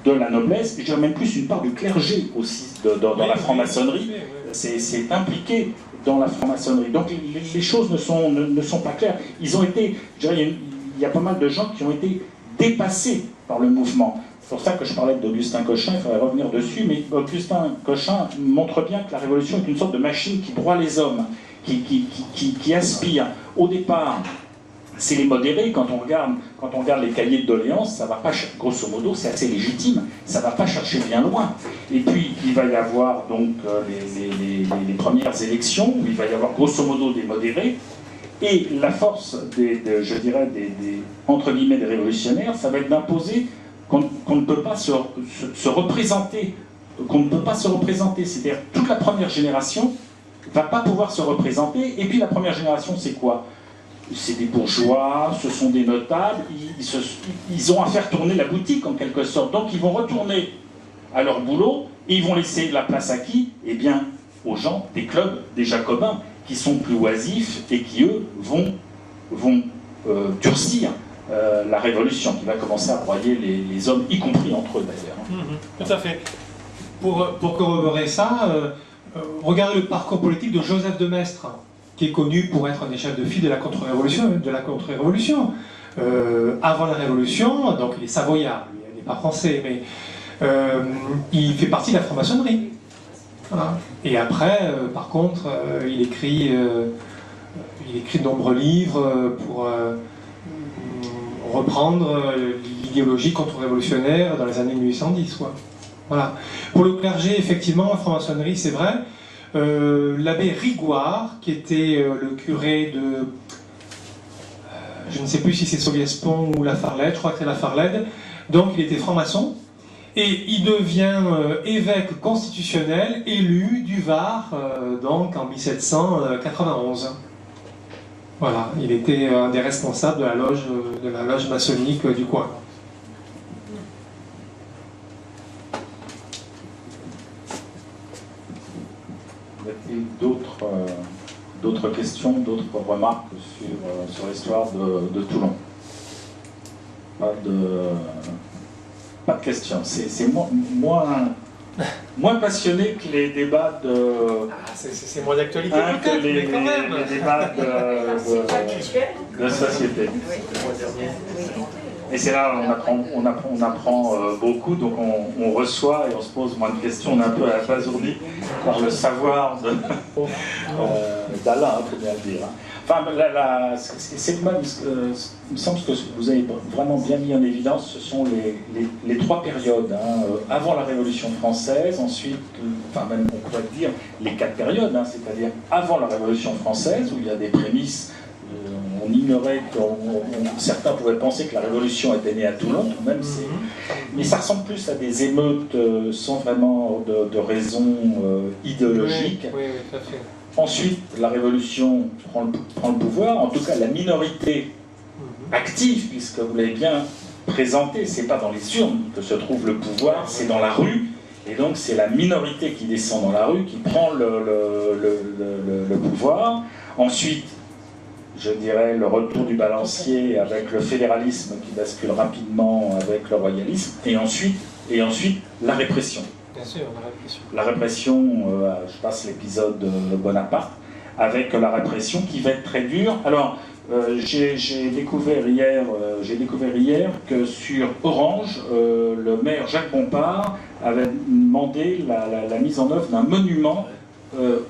de la noblesse, je dirais même plus une part du clergé aussi dans la franc-maçonnerie, c'est impliqué dans la franc-maçonnerie. Donc les choses ne sont pas claires. Ils ont été, je dirais, il y a pas mal de gens qui ont été dépassés par le mouvement. C'est pour ça que je parlais d'Augustin Cochin, il faudrait revenir dessus, mais Augustin Cochin montre bien que la Révolution est une sorte de machine qui broie les hommes, qui aspire au départ c'est les modérés. Quand on regarde les cahiers de doléances, ça va pas, grosso modo, c'est assez légitime, ça va pas chercher bien loin. Et puis, il va y avoir donc les premières élections, où il va y avoir grosso modo des modérés, et la force je dirais, entre guillemets, des révolutionnaires, ça va être d'imposer qu'on ne peut pas se représenter, c'est-à-dire toute la première génération ne va pas pouvoir se représenter, et puis la première génération, c'est quoi? C'est des bourgeois, ce sont des notables, ils ont à faire tourner la boutique en quelque sorte, donc ils vont retourner à leur boulot, et ils vont laisser la place à qui? Eh bien, aux gens des clubs, des jacobins, qui sont plus oisifs et qui, eux, vont durcir la révolution, qui va commencer à broyer les hommes, y compris entre eux d'ailleurs. Tout à fait. Pour corroborer ça, regardez le parcours politique de Joseph de Maistre, qui est connu pour être un des chefs de file de la contre-révolution. Avant la Révolution, donc il est savoyard, il n'est pas français, mais il fait partie de la franc-maçonnerie. Voilà. Et après, par contre, il écrit de nombreux livres pour reprendre l'idéologie contre-révolutionnaire dans les années 1810. Quoi. Voilà. Pour le clergé, effectivement, la franc-maçonnerie, c'est vrai. L'abbé Rigoire, qui était le curé de... je ne sais plus si c'est Soliespont ou La Farlède, je crois que c'est La Farlède. Donc il était franc-maçon. Et il devient évêque constitutionnel élu du Var, donc en 1791. Voilà, il était un des responsables de la loge maçonnique du coin. Y a-t-il d'autres questions, d'autres remarques sur l'histoire de Toulon? Pas de questions. C'est moins passionné que les débats de... c'est moins d'actualité que les débats de société. Et c'est là on apprend beaucoup, donc on reçoit et on se pose moins de questions, on est un peu abasourdi par le savoir d'Alain, faut bien le dire. Enfin, c'est mal, il me semble que vous avez vraiment bien mis en évidence, ce sont les trois périodes, avant la Révolution française, ensuite, enfin même on pourrait dire les quatre périodes, c'est-à-dire avant la Révolution française, où il y a des prémices, on ignorait, certains pouvaient penser que la Révolution était née à Toulon, même mais ça ressemble plus à des émeutes sans vraiment de raison idéologique. Oui, tout à fait. Ensuite, la Révolution prend le pouvoir, en tout cas la minorité active, puisque vous l'avez bien présenté, c'est pas dans les urnes que se trouve le pouvoir, c'est dans la rue, et donc c'est la minorité qui descend dans la rue, qui prend le pouvoir. Ensuite, je dirais le retour du balancier avec le fédéralisme qui bascule rapidement avec le royalisme, et ensuite la répression. Bien sûr, la répression. La répression, je passe l'épisode de Bonaparte, avec la répression qui va être très dure. Alors, j'ai découvert hier que sur Orange, le maire Jacques Bompard avait demandé la mise en œuvre d'un monument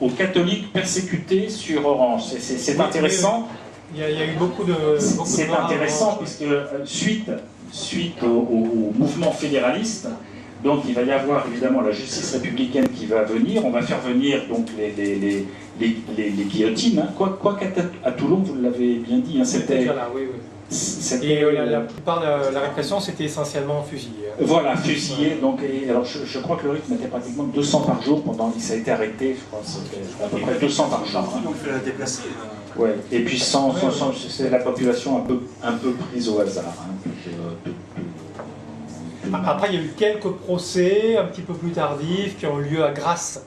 aux catholiques persécutés sur Orange. C'est intéressant. Il y a eu beaucoup de... C'est intéressant puisque suite au mouvement fédéraliste, donc il va y avoir évidemment la justice républicaine qui va venir, on va faire venir donc les guillotines, quoi qu'à Toulon, vous l'avez bien dit, c'était là, oui. Et la plupart de la répression, c'était essentiellement fusillé. Voilà, fusillé. Donc, alors je crois que le rythme était pratiquement 200 par jour pendant que ça a été arrêté. Je crois que c'était à peu près 200 par jour. Donc il fallait la déplacer. Ouais. Et puis c'est la population un peu prise au hasard. Après, il y a eu quelques procès un petit peu plus tardifs qui ont eu lieu à Grasse.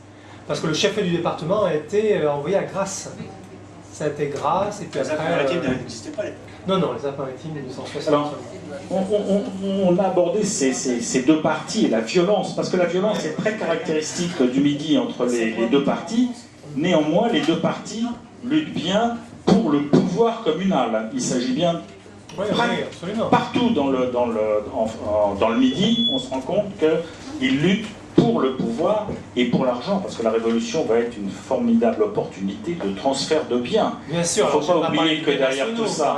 Parce que le chef du département a été envoyé à Grasse. Ça a été Grasse, et puis après... Les Alpes-Maritimes n'existaient pas à l'époque. Non, les Alpes-Maritimes, 1960. Alors, on a abordé ces deux parties et la violence, parce que la violence est très caractéristique du Midi entre les deux parties. Néanmoins, les deux parties luttent bien pour le pouvoir communal. Il s'agit bien... Oui, absolument. Partout dans le Midi, on se rend compte qu'ils luttent pour le pouvoir et pour l'argent, parce que la révolution va être une formidable opportunité de transfert de biens. Bien sûr, il ne faut pas oublier que derrière tout ça,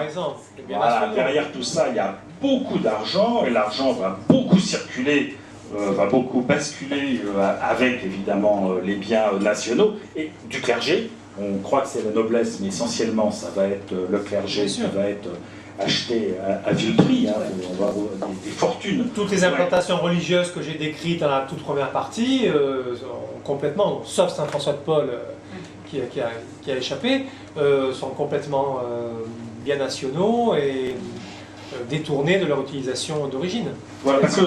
derrière tout ça, il y a beaucoup d'argent, et l'argent va beaucoup circuler, va beaucoup basculer avec évidemment les biens nationaux et du clergé. On croit que c'est la noblesse, mais essentiellement ça va être le clergé qui va être acheté à vil prix, hein, on va avoir des fortunes. Toutes les implantations religieuses que j'ai décrites dans la toute première partie, complètement, sauf Saint François de Paul qui a échappé, sont complètement bien nationaux et détournés de leur utilisation d'origine. Voilà, parce que,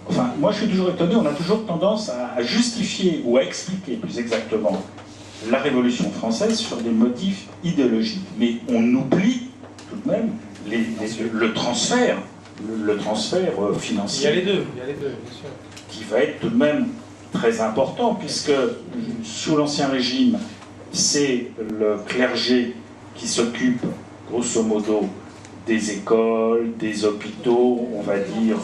enfin, moi je suis toujours étonné, on a toujours tendance à justifier ou à expliquer plus exactement la Révolution française sur des motifs idéologiques, mais on oublie tout de même le transfert financier. Il y a les deux, bien sûr. Qui va être tout de même très important, puisque sous l'Ancien Régime, c'est le clergé qui s'occupe, grosso modo, des écoles, des hôpitaux, on va dire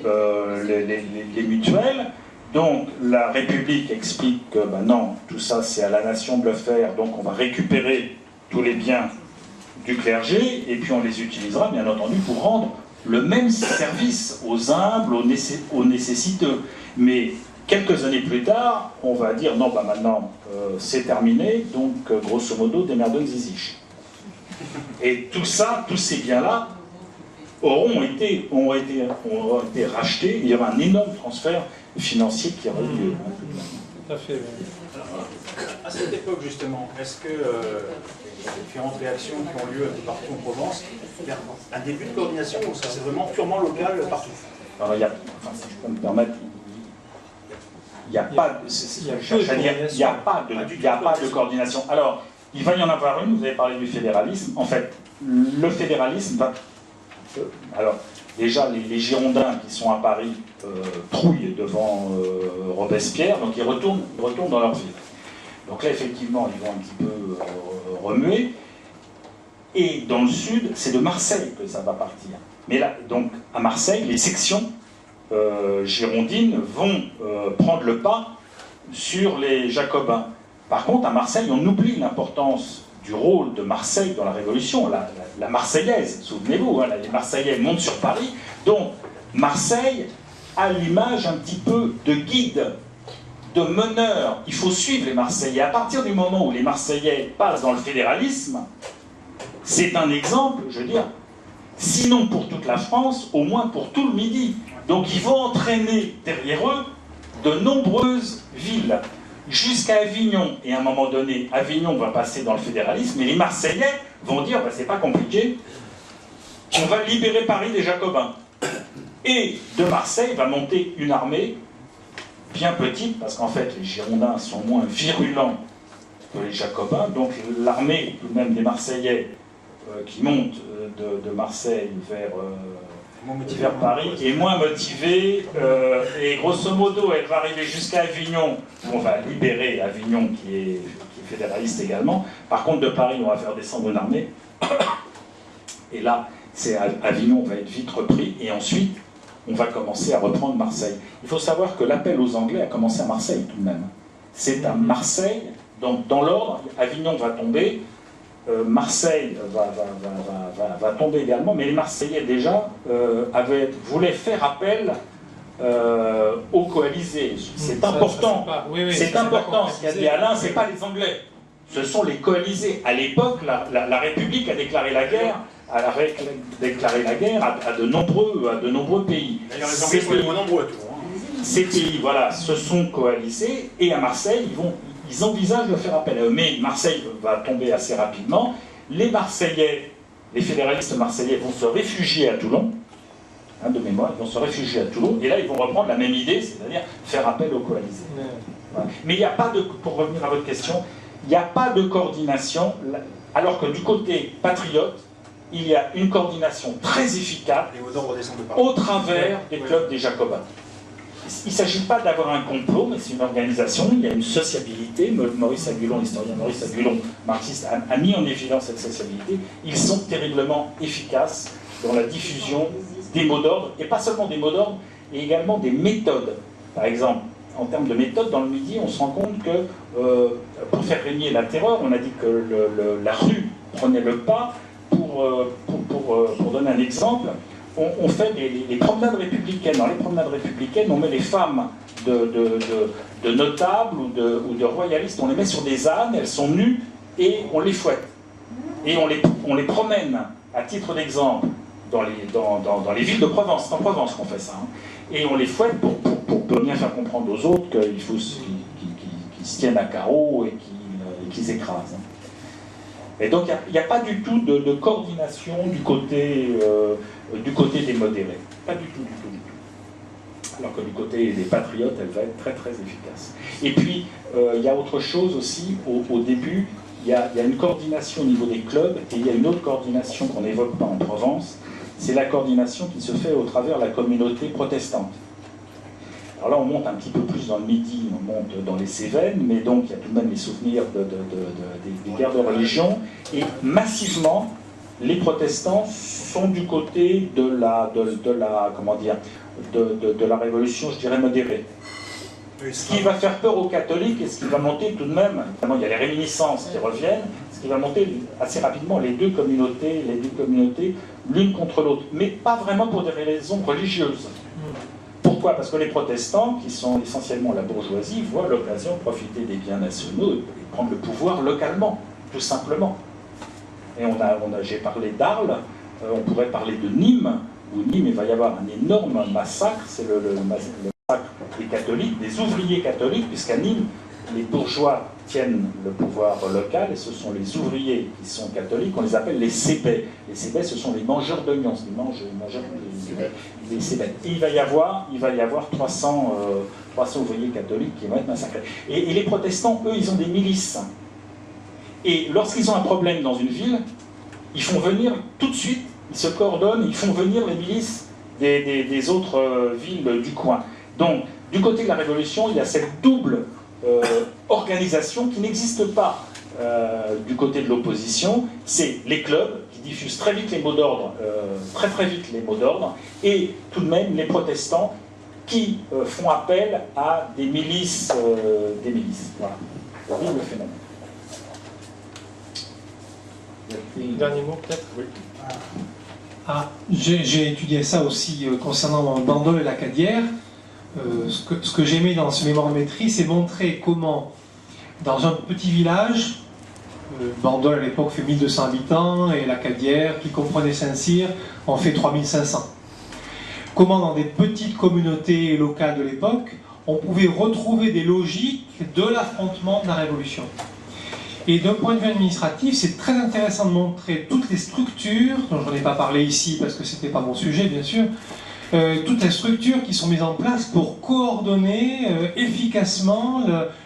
les mutuelles. Donc la République explique que ben non, tout ça c'est à la nation de le faire, donc on va récupérer tous les biens du clergé, et puis on les utilisera bien entendu pour rendre le même service aux humbles, aux nécessiteux. Mais quelques années plus tard, on va dire non, bah maintenant c'est terminé, donc grosso modo démerdeux ziziche. Et tout ça, tous ces biens-là auront été rachetés, il y aura un énorme transfert financier qui aura lieu. Tout à fait. Alors, à cette époque justement, est-ce que les différentes réactions qui ont lieu un peu partout en Provence, il y a un début de coordination ou ça c'est vraiment purement local partout? Alors, si je peux me permettre, il n'y a pas de coordination. Alors, il va y en avoir une, vous avez parlé du fédéralisme. En fait, le fédéralisme va... Alors, déjà, les Girondins qui sont à Paris trouillent devant Robespierre, donc ils retournent dans leur ville. Donc là, effectivement, ils vont un petit peu remuer. Et dans le sud, c'est de Marseille que ça va partir. Mais là, donc, à Marseille, les sections girondines vont prendre le pas sur les Jacobins. Par contre, à Marseille, on oublie l'importance du rôle de Marseille dans la Révolution, la Marseillaise, souvenez-vous, hein, les Marseillais montent sur Paris, donc Marseille a l'image un petit peu de guide, de meneur. Il faut suivre les Marseillais. À partir du moment où les Marseillais passent dans le fédéralisme, c'est un exemple, je veux dire, sinon pour toute la France, au moins pour tout le Midi. Donc ils vont entraîner derrière eux de nombreuses villes, jusqu'à Avignon. Et à un moment donné, Avignon va passer dans le fédéralisme, et les Marseillais vont dire, bah, c'est pas compliqué, on va libérer Paris des Jacobins. Et de Marseille va monter une armée bien petite, parce qu'en fait les Girondins sont moins virulents que les Jacobins, donc l'armée tout de même des Marseillais qui monte de Marseille vers Paris est moins motivée, et grosso modo elle va arriver jusqu'à Avignon, où on va libérer Avignon qui est fédéraliste également. Par contre de Paris on va faire descendre une armée, et là Avignon va être vite repris, et ensuite on va commencer à reprendre Marseille. Il faut savoir que l'appel aux Anglais a commencé à Marseille tout de même. C'est à Marseille, donc dans l'ordre, Avignon va tomber, Marseille va tomber également, mais les Marseillais déjà voulaient faire appel aux coalisés. C'est important. C'est important. Ce qu'a dit Alain, c'est pas les Anglais. Ce sont les coalisés. À l'époque, la République a déclaré la guerre. À de nombreux pays. D'ailleurs, les Anglais sont les moins nombreux à tout. Ces pays, voilà, se sont coalisés, et à Marseille, ils envisagent de faire appel à eux. Mais Marseille va tomber assez rapidement. Les Marseillais, les fédéralistes marseillais vont se réfugier à Toulon, hein, de mémoire, ils vont se réfugier à Toulon, et là ils vont reprendre la même idée, c'est-à-dire faire appel aux coalisés. Voilà. Mais il n'y a pas de, pour revenir à votre question, il n'y a pas de coordination, alors que du côté patriote, il y a une coordination très efficace au travers des clubs des Jacobins. Il ne s'agit pas d'avoir un complot, mais c'est une organisation, il y a une sociabilité. Maurice Agulon, l'historien Maurice Agulon, marxiste, a mis en évidence cette sociabilité. Ils sont terriblement efficaces dans la diffusion des mots d'ordre, et pas seulement des mots d'ordre, et également des méthodes. Par exemple, en termes de méthode, dans le Midi, on se rend compte que pour faire régner la terreur, on a dit que la rue prenait le pas. Pour donner un exemple, on fait les promenades républicaines. Dans les promenades républicaines, on met les femmes de notables ou de royalistes, on les met sur des ânes, elles sont nues, et on les fouette. Et on les promène, à titre d'exemple, dans les villes de Provence. C'est en Provence qu'on fait ça. Hein. Et on les fouette pour bien faire comprendre aux autres qu'il faut qu'ils se tiennent à carreau et qu'ils écrasent. Hein. Et donc il n'y a pas du tout de coordination du côté des modérés. Pas du tout. Alors que du côté des patriotes, elle va être très très efficace. Et puis, il y a autre chose aussi, au début, il y a une coordination au niveau des clubs, et il y a une autre coordination qu'on n'évoque pas en Provence, c'est la coordination qui se fait au travers de la communauté protestante. Alors là, on monte un petit peu plus dans le Midi, on monte dans les Cévennes, mais donc il y a tout de même les souvenirs des guerres de religion, et massivement, les protestants sont du côté de la révolution, je dirais, modérée. Ce qui va faire peur aux catholiques et ce qui va monter tout de même, évidemment il y a les réminiscences qui reviennent, ce qui va monter assez rapidement les deux communautés l'une contre l'autre, mais pas vraiment pour des raisons religieuses. Pourquoi? Parce que les protestants, qui sont essentiellement la bourgeoisie, voient l'occasion de profiter des biens nationaux et prendre le pouvoir localement, tout simplement. Et j'ai parlé d'Arles, on pourrait parler de Nîmes, où Nîmes, il va y avoir un énorme massacre, c'est le massacre des catholiques, des ouvriers catholiques, puisqu'à Nîmes, les bourgeois tiennent le pouvoir local, et ce sont les ouvriers qui sont catholiques, on les appelle les cébets. Les cébets, ce sont les mangeurs d'oignons, les cébets. Et il va y avoir 300 ouvriers catholiques qui vont être massacrés. Et les protestants, eux, ils ont des milices. Et lorsqu'ils ont un problème dans une ville, ils font venir tout de suite, ils se coordonnent, ils font venir les milices des autres villes du coin. Donc, du côté de la Révolution, il y a cette double organisation qui n'existe pas du côté de l'opposition. C'est les clubs qui diffusent très vite les mots d'ordre, très très vite les mots d'ordre, et tout de même les protestants qui font appel à des milices. Voilà. Vive le phénomène. Dernier mot peut-être? Oui. J'ai étudié ça aussi concernant Bandol et la Cadière. Ce que j'aimais dans ce mémoire-maîtrise, c'est montrer comment, dans un petit village, Bandol à l'époque fait 1200 habitants, et la Cadière, qui comprenait Saint-Cyr, en fait 3500. Comment dans des petites communautés locales de l'époque, on pouvait retrouver des logiques de l'affrontement de la Révolution. Et d'un point de vue administratif, c'est très intéressant de montrer toutes les structures, dont je n'en ai pas parlé ici parce que ce n'était pas mon sujet bien sûr, toutes les structures qui sont mises en place pour coordonner efficacement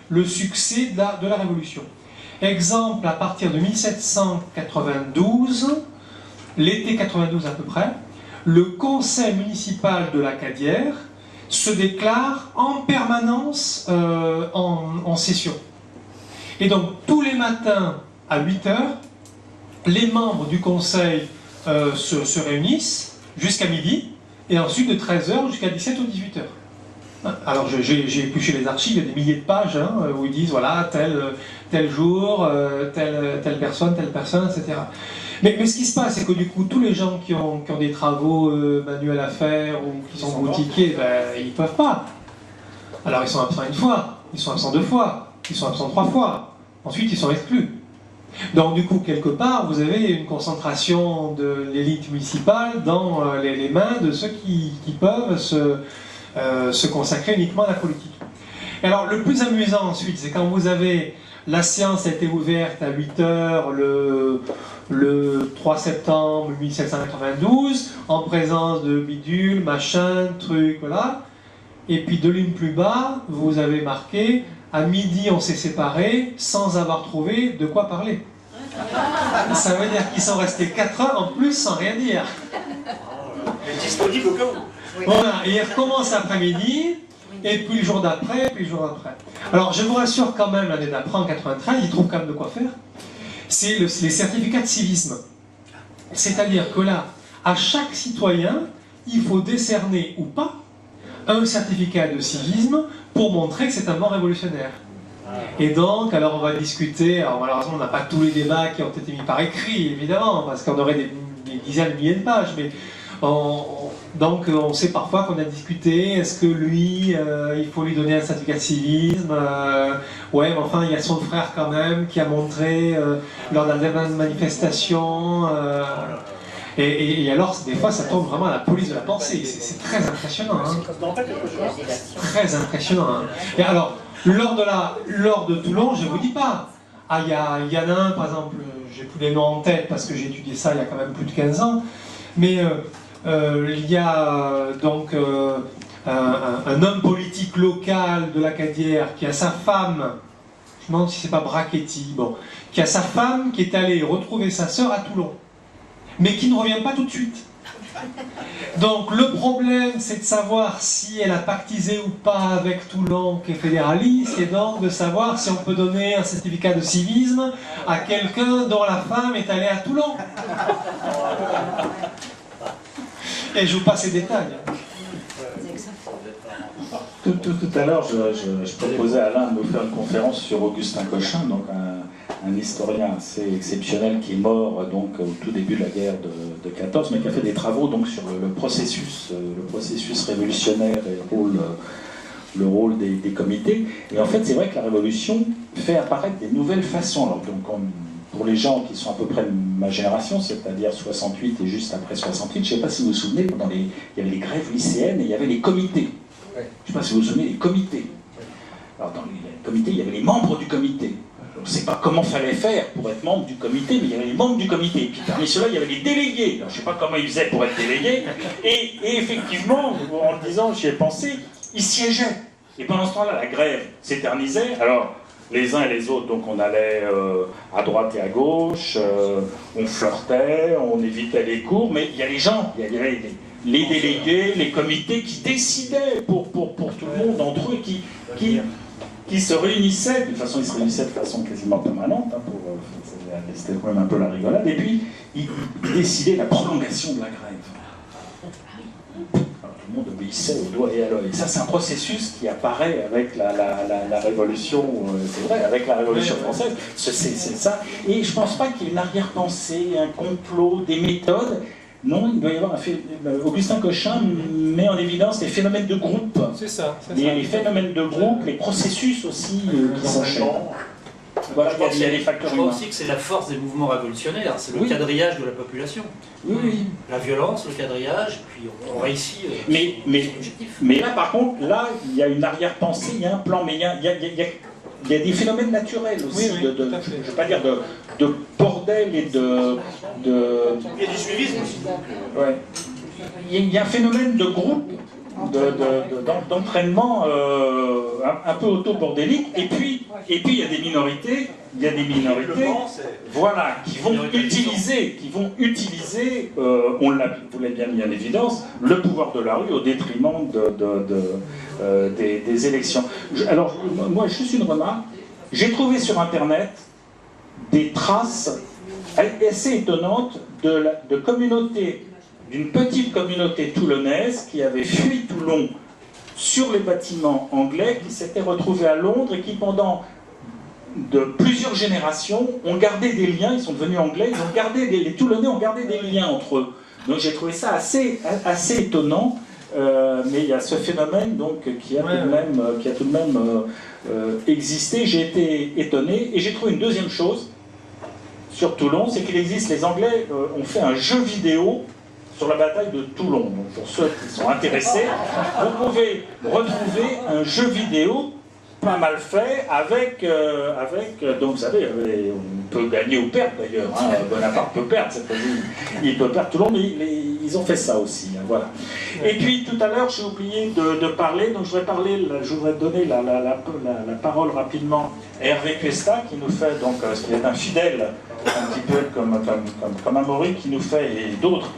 le succès de la Révolution. Exemple, à partir de 1792, l'été 92 à peu près, le conseil municipal de la Cadière se déclare en permanence en session. Et donc, tous les matins, à 8 h, les membres du conseil se réunissent jusqu'à midi, et ensuite de 13 h jusqu'à 17 ou 18 h. Alors, j'ai épluché les archives, il y a des milliers de pages où ils disent, voilà, tel jour, telle personne, etc. Mais ce qui se passe, c'est que du coup, tous les gens qui ont des travaux manuels à faire, ou qui sont boutiquiers, ils ne peuvent pas. Alors, ils sont absents une fois, ils sont absents 2 fois, ils sont absents 3 fois. Ensuite, ils sont exclus. Donc, du coup, quelque part, vous avez une concentration de l'élite municipale dans les mains de ceux qui peuvent se consacrer uniquement à la politique. Et alors, le plus amusant ensuite, c'est quand vous avez... La séance a été ouverte à 8 h le 3 septembre 1792, en présence de bidule, machin, truc, voilà. Et puis, 2 lignes plus bas, vous avez marqué... À midi, on s'est séparés sans avoir trouvé de quoi parler. Ça veut dire qu'ils sont restés 4 heures en plus sans rien dire. Mais disponible au cas où. Voilà, et ils recommencent l'après-midi, et puis le jour d'après, puis le jour d'après. Alors, je vous rassure quand même, l'année d'après, en 93, ils trouvent quand même de quoi faire. C'est les certificats de civisme. C'est-à-dire que là, à chaque citoyen, il faut décerner ou pas un certificat de civisme pour montrer que c'est un mort révolutionnaire. Et donc, alors on va discuter, alors malheureusement on n'a pas tous les débats qui ont été mis par écrit, évidemment, parce qu'on aurait des dizaines de milliers de pages, mais donc on sait parfois qu'on a discuté, est-ce que lui, il faut lui donner un certificat de civisme, ouais, mais enfin il y a son frère quand même qui a montré lors de la manifestation, et alors des fois ça tombe vraiment à la police de la pensée, c'est très impressionnant. Hein. Très impressionnant. Hein. Et alors, lors de Toulon, je ne vous dis pas. Ah, il y en a un, par exemple, j'ai plus les noms en tête parce que j'ai étudié ça il y a quand même plus de 15 ans, mais il y a donc un homme politique local de l'Acadière qui a sa femme, je me demande si c'est pas Brachetti, bon, qui a sa femme qui est allée retrouver sa sœur à Toulon, mais qui ne revient pas tout de suite. Donc le problème, c'est de savoir si elle a pactisé ou pas avec Toulon, qui est fédéraliste, et donc de savoir si on peut donner un certificat de civisme à quelqu'un dont la femme est allée à Toulon. Et je vous passe les détails. Tout à l'heure, je proposais à Alain de nous faire une conférence sur Augustin Cochin, donc un historien assez exceptionnel qui est mort donc au tout début de la guerre de 14, mais qui a fait des travaux donc sur le processus révolutionnaire et le rôle des comités. Et en fait, c'est vrai que la Révolution fait apparaître des nouvelles façons. Alors, donc, pour les gens qui sont à peu près de ma génération, c'est-à-dire 68 et juste après 68, je ne sais pas si vous vous souvenez, il y avait les grèves lycéennes et il y avait les comités. Je ne sais pas si vous vous souvenez des comités. Alors, dans les comités, il y avait les membres du comité. On ne sait pas comment fallait faire pour être membre du comité, mais il y avait les membres du comité. Et puis parmi ceux-là, il y avait les délégués. Alors, je ne sais pas comment ils faisaient pour être délégués. Et effectivement, en le disant, j'y ai pensé, ils siégeaient. Et pendant ce temps-là, la grève s'éternisait. Alors, les uns et les autres, donc on allait à droite et à gauche, on flirtait, on évitait les cours, mais il y a les gens, il y avait les délégués, les comités qui décidaient pour tout le monde entre eux, qui se réunissaient, de toute façon ils se réunissaient de façon quasiment permanente, hein, c'était quand même un peu la rigolade, et puis ils décidaient la prolongation de la grève. Alors, tout le monde obéissait au doigt et à l'œil. Ça, c'est un processus qui apparaît avec la Révolution, c'est vrai, avec la Révolution française, c'est ça. Et je ne pense pas qu'il y ait une arrière-pensée, un complot, des méthodes. Non, il doit y avoir Augustin Cochin met en évidence les phénomènes de groupe. C'est ça. Les phénomènes de groupe, les processus aussi qui s'enchaînent. Voilà, il y a les facteurs humains. Je crois aussi que c'est la force des mouvements révolutionnaires, c'est le quadrillage de la population. Oui. La violence, le quadrillage, puis on réussit mais là, par contre, là, il y a une arrière-pensée, il y a un plan, mais il y a des phénomènes naturels aussi, je ne veux pas dire de bordel et de... Il y a du suivisme aussi. Ouais. Il y a un phénomène de groupe, d'entraînement un peu auto-bordélique, et puis il y a des minorités, voilà, qui vont utiliser, on vous l'a bien mis en évidence, le pouvoir de la rue au détriment des élections. Alors, moi, juste une remarque, j'ai trouvé sur Internet des traces assez étonnantes de communautés, d'une petite communauté toulonnaise qui avait fui Toulon sur les bâtiments anglais, qui s'était retrouvée à Londres et qui, pendant de plusieurs générations, ont gardé des liens, ils sont devenus anglais, les Toulonnais ont gardé des liens entre eux. Donc j'ai trouvé ça assez étonnant, mais il y a ce phénomène donc, qui a tout de même existé. J'ai été étonné, et j'ai trouvé une deuxième chose sur Toulon, c'est qu'il existe, les Anglais ont fait un jeu vidéo sur la bataille de Toulon. Donc pour ceux qui sont intéressés, vous pouvez retrouver un jeu vidéo pas mal fait avec donc vous savez, on peut gagner ou perdre d'ailleurs, hein, Bonaparte peut perdre cette fois-ci, il peut perdre Toulon, mais ils ont fait ça aussi, hein, voilà. Et puis tout à l'heure j'ai oublié de parler, donc je voudrais donner la parole rapidement à Hervé Cuesta, qui nous fait donc, ce qui est un fidèle, un petit peu comme Amaury, qui nous fait, et d'autres,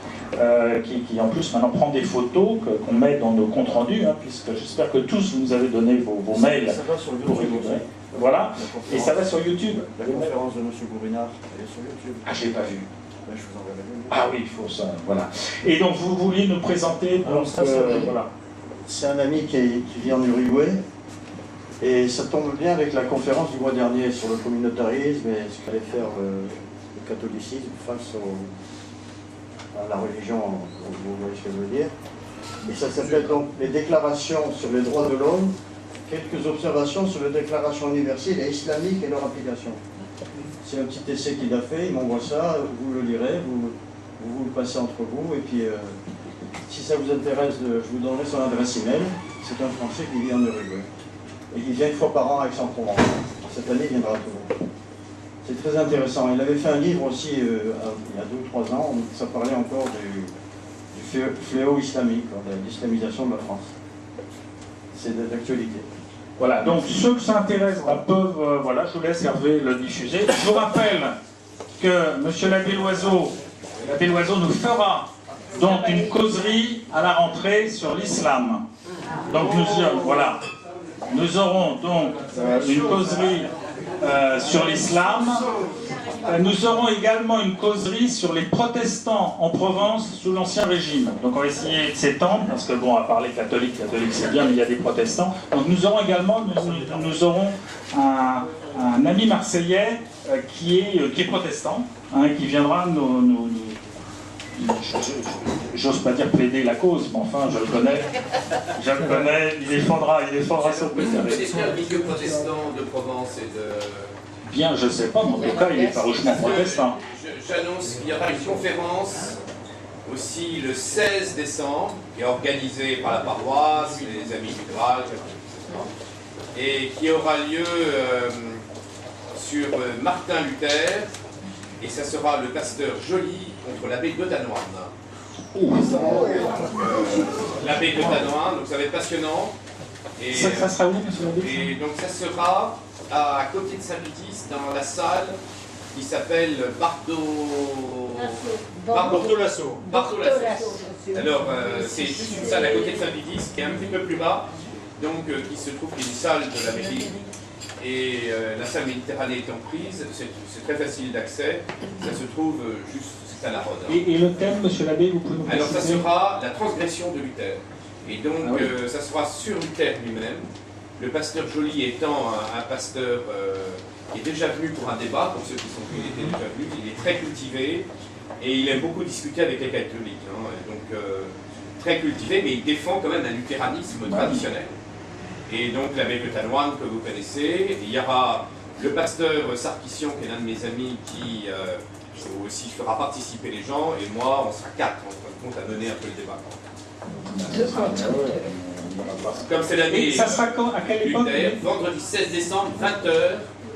qui en plus maintenant prend des photos qu'on met dans nos comptes rendus, hein, puisque j'espère que tous vous nous avez donné vos mails pour récupérer. Voilà, et ça va sur YouTube. La conférence de M. Gourinard, elle est sur YouTube. Ah, je l'ai pas vu. Ben, je vous enverrai le lien. Ah oui, il faut ça, voilà. Et donc vous vouliez nous présenter, donc, voilà. c'est un ami qui vit en Uruguay, et ça tombe bien avec la conférence du mois dernier sur le communautarisme et ce qu'allait faire le catholicisme face à la religion, vous voyez ce que je veux dire. Et ça s'appelle donc les déclarations sur les droits de l'homme, quelques observations sur les déclarations universelles et islamiques et leur application. C'est un petit essai qu'il a fait, il m'envoie ça, vous le lirez, vous le passez entre vous, et puis si ça vous intéresse, je vous donnerai son adresse email. C'est un Français qui vit en Uruguay. Et il vient une fois par an à Aix-en-Provence. Cette année, il viendra toujours. C'est très intéressant. Il avait fait un livre aussi il y a 2 ou 3 ans, où ça parlait encore du fléau islamique, de l'islamisation de la France. C'est d'actualité. Voilà, donc ceux que ça intéresse peuvent, voilà, je vous laisse Hervé le diffuser. Je vous rappelle que M. l'abbé Loiseau nous fera donc une causerie à la rentrée sur l'islam. Donc nous aurons donc une causerie sur l'islam. Nous aurons également une causerie sur les protestants en Provence sous l'Ancien Régime. Donc on va essayer de s'étendre, parce que bon, à parler catholique c'est bien, mais il y a des protestants. Donc nous aurons également un ami marseillais qui est protestant, hein, qui viendra j'ose pas dire plaider la cause, mais enfin je le connais, il défendra son côté. C'est bien le milieu protestant de Provence et de... Bien, je sais pas, mais en tout cas, il est farouchement protestant. J'annonce qu'il y aura une conférence aussi le 16 décembre, qui est organisée par la paroisse, les amis du Graal, et qui aura lieu sur Martin Luther, et ça sera le pasteur Joly contre l'abbé Godanoine. L'abbé Godanoine, donc ça va être passionnant. Et, ça sera où, monsieur l'abbé? Et donc ça sera à côté de Saint-Lutis, dans la salle qui s'appelle Bartolasso. Alors, c'est juste une salle à côté de Saint-Lutis, qui est un petit peu plus bas, donc qui se trouve qui est une salle de la mairie. Et la salle Méditerranée étant prise, c'est très facile d'accès, ça se trouve juste à la Rhône. Et le thème, monsieur l'abbé, vous pouvez nous préciser? Alors ça sera la transgression de Luther. Et donc ça sera sur Luther lui-même. Le pasteur Joly étant un pasteur qui est déjà venu pour un débat, pour ceux qui sont venus, il était déjà venu, il est très cultivé et il aime beaucoup discuter avec les catholiques. Hein, donc très cultivé, mais il défend quand même un luthéranisme traditionnel. Et donc l'abbé Godanoine que vous connaissez, il y aura le pasteur Sarkissian qui est l'un de mes amis qui aussi fera participer les gens, et moi on sera 4 en fin de compte à mener un peu le débat. Comme c'est l'année. Ça sera quand? À quelle époque? Vendredi 16 décembre, 20h,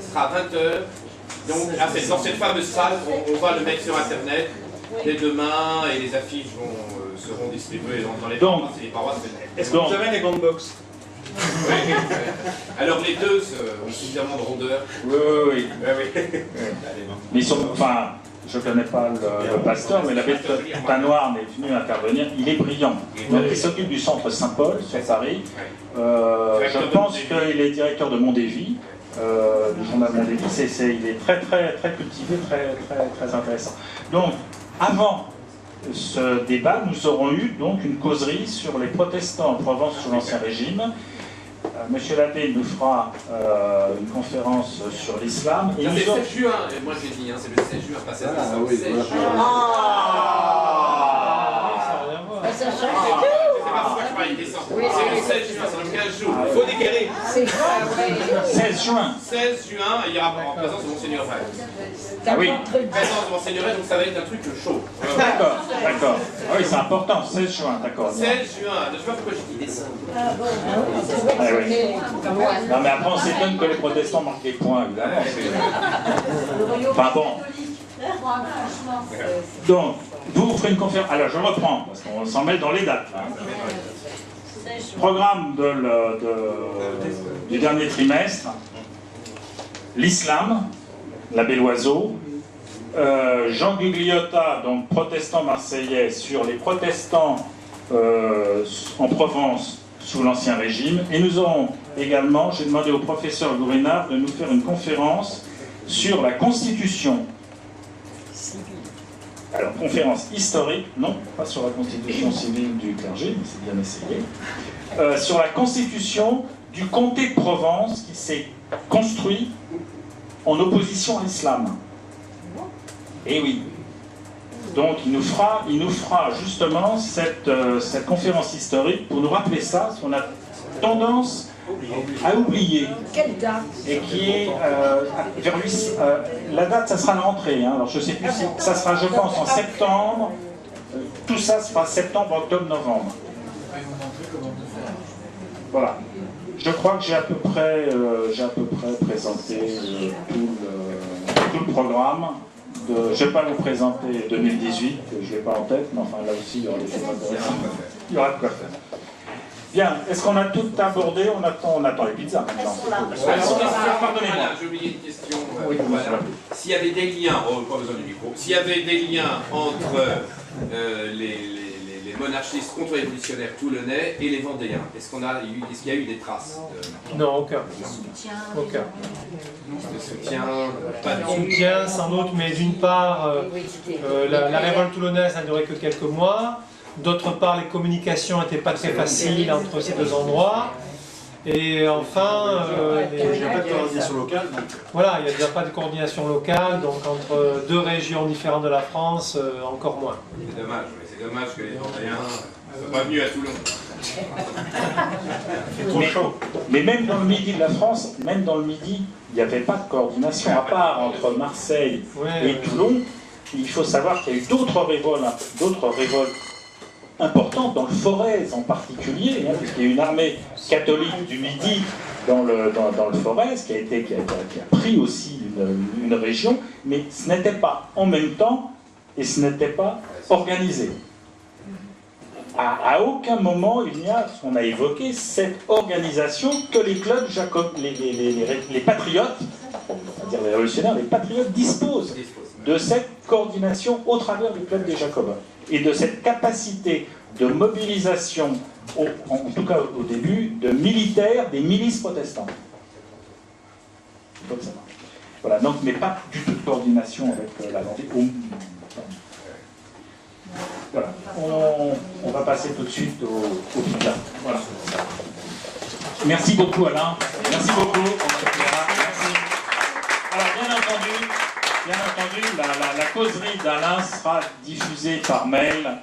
ce sera à 20h. Donc dans cette fameuse salle, on va le mettre sur internet dès demain et les affiches seront distribuées dans les paroisses et les paroisses. Est-ce que vous avez des grandes box? Oui. Alors les deux ont suffisamment de rondeur. Oui. Mais ils sont, enfin, je ne connais pas le pasteur, mais l'abbé Godanoine est venu intervenir. Il est brillant. Donc il s'occupe du centre Saint-Paul sur Paris. Je pense qu'il est directeur de Mondévy, du journal Mondévy. Il est très cultivé, très intéressant. Donc avant ce débat, nous aurons eu donc une causerie sur les protestants en Provence sous l'Ancien Régime. Monsieur l'abbé nous fera une conférence sur l'islam. C'est le 16 juin, moi j'ai dit, c'est le 16 juin, pas 16 décembre. Oui, 16 juin. Ça change C'est pas pourquoi je parlais de décembre. C'est le 16 juin, c'est dans 15 jours. Il faut décaler. 16 juin. 16 juin, il y aura en présence de Monseigneur Ray. Ah oui. Présence de Monseigneur Ray, donc ça va être un truc chaud. D'accord. Ah oui, c'est important, 16 juin, d'accord. 16 juin, je sais pas pourquoi j'ai dit décembre. Ah oui. Non mais après on s'étonne que les protestants marquent des points, évidemment. Enfin bon. Donc, vous ferez une conférence. Alors je reprends, parce qu'on s'en mêle dans les dates. Programme du dernier trimestre. L'islam, l'abbé Loiseau. Jean Gugliotta, donc protestant marseillais, sur les protestants en Provence sous l'Ancien Régime. Et nous aurons également, j'ai demandé au professeur Gourinard de nous faire une conférence sur la Constitution Alors, conférence historique, non, pas sur la constitution civile du clergé, mais c'est bien essayé. Sur la constitution du comté de Provence qui s'est construit en opposition à l'islam. Et oui. Donc il nous fera justement cette conférence historique pour nous rappeler ça, parce qu'on a tendance à oublier. Quelle date? Et qui est vers lui. La date, ça sera la rentrée. Hein. Alors je sais plus si ça sera, je pense, en septembre. Tout ça sera septembre, octobre, novembre. Voilà. Je crois que j'ai à peu près présenté tout le programme. Je ne vais pas vous présenter 2018, je ne l'ai pas en tête, mais enfin là aussi il y aura des choses intéressantes. Il y aura de quoi faire. Bien, est-ce qu'on a tout abordé? On attend les pizzas maintenant. Pardonnez-moi. J'ai oublié une question. Oui, voilà. S'il y avait des liens, pas besoin du micro, s'il y avait des liens entre les monarchistes contre-révolutionnaires toulonnais et les Vendéens, est-ce qu'il y a eu des traces Non, aucun. Aucun. De soutien, pas de soutien sans doute, mais d'une part, la révolte toulonnaise n'a duré que quelques mois. D'autre part, les communications n'étaient pas très faciles entre ces deux endroits. Et enfin, il n'y a pas de coordination locale. Voilà, il n'y a déjà pas de coordination locale, donc entre deux régions différentes de la France, encore moins. C'est dommage, c'est dommage que les Vendéens ne soient pas venus à Toulon. C'est trop chaud. Mais même dans le midi de la France, même dans le midi, il n'y avait pas de coordination, à part entre Marseille et Toulon. Il faut savoir qu'il y a eu d'autres révoltes importante dans le Forez en particulier, hein, puisqu'il y a une armée catholique du Midi dans le Forez qui a pris aussi une région, mais ce n'était pas en même temps et ce n'était pas organisé. À aucun moment il n'y a, on a évoqué cette organisation que les clubs les patriotes, c'est-à-dire les révolutionnaires, les patriotes disposent de cette coordination au travers du club des Jacobins et de cette capacité de mobilisation, en tout cas au début, de militaires des milices protestantes. Comme ça. Voilà, donc, mais pas du tout de coordination avec la Vendée. Voilà, on va passer tout de suite au pizzas. Voilà. Merci beaucoup Alain, merci beaucoup. Merci. Alors bien entendu, la causerie d'Alain sera diffusée par mail.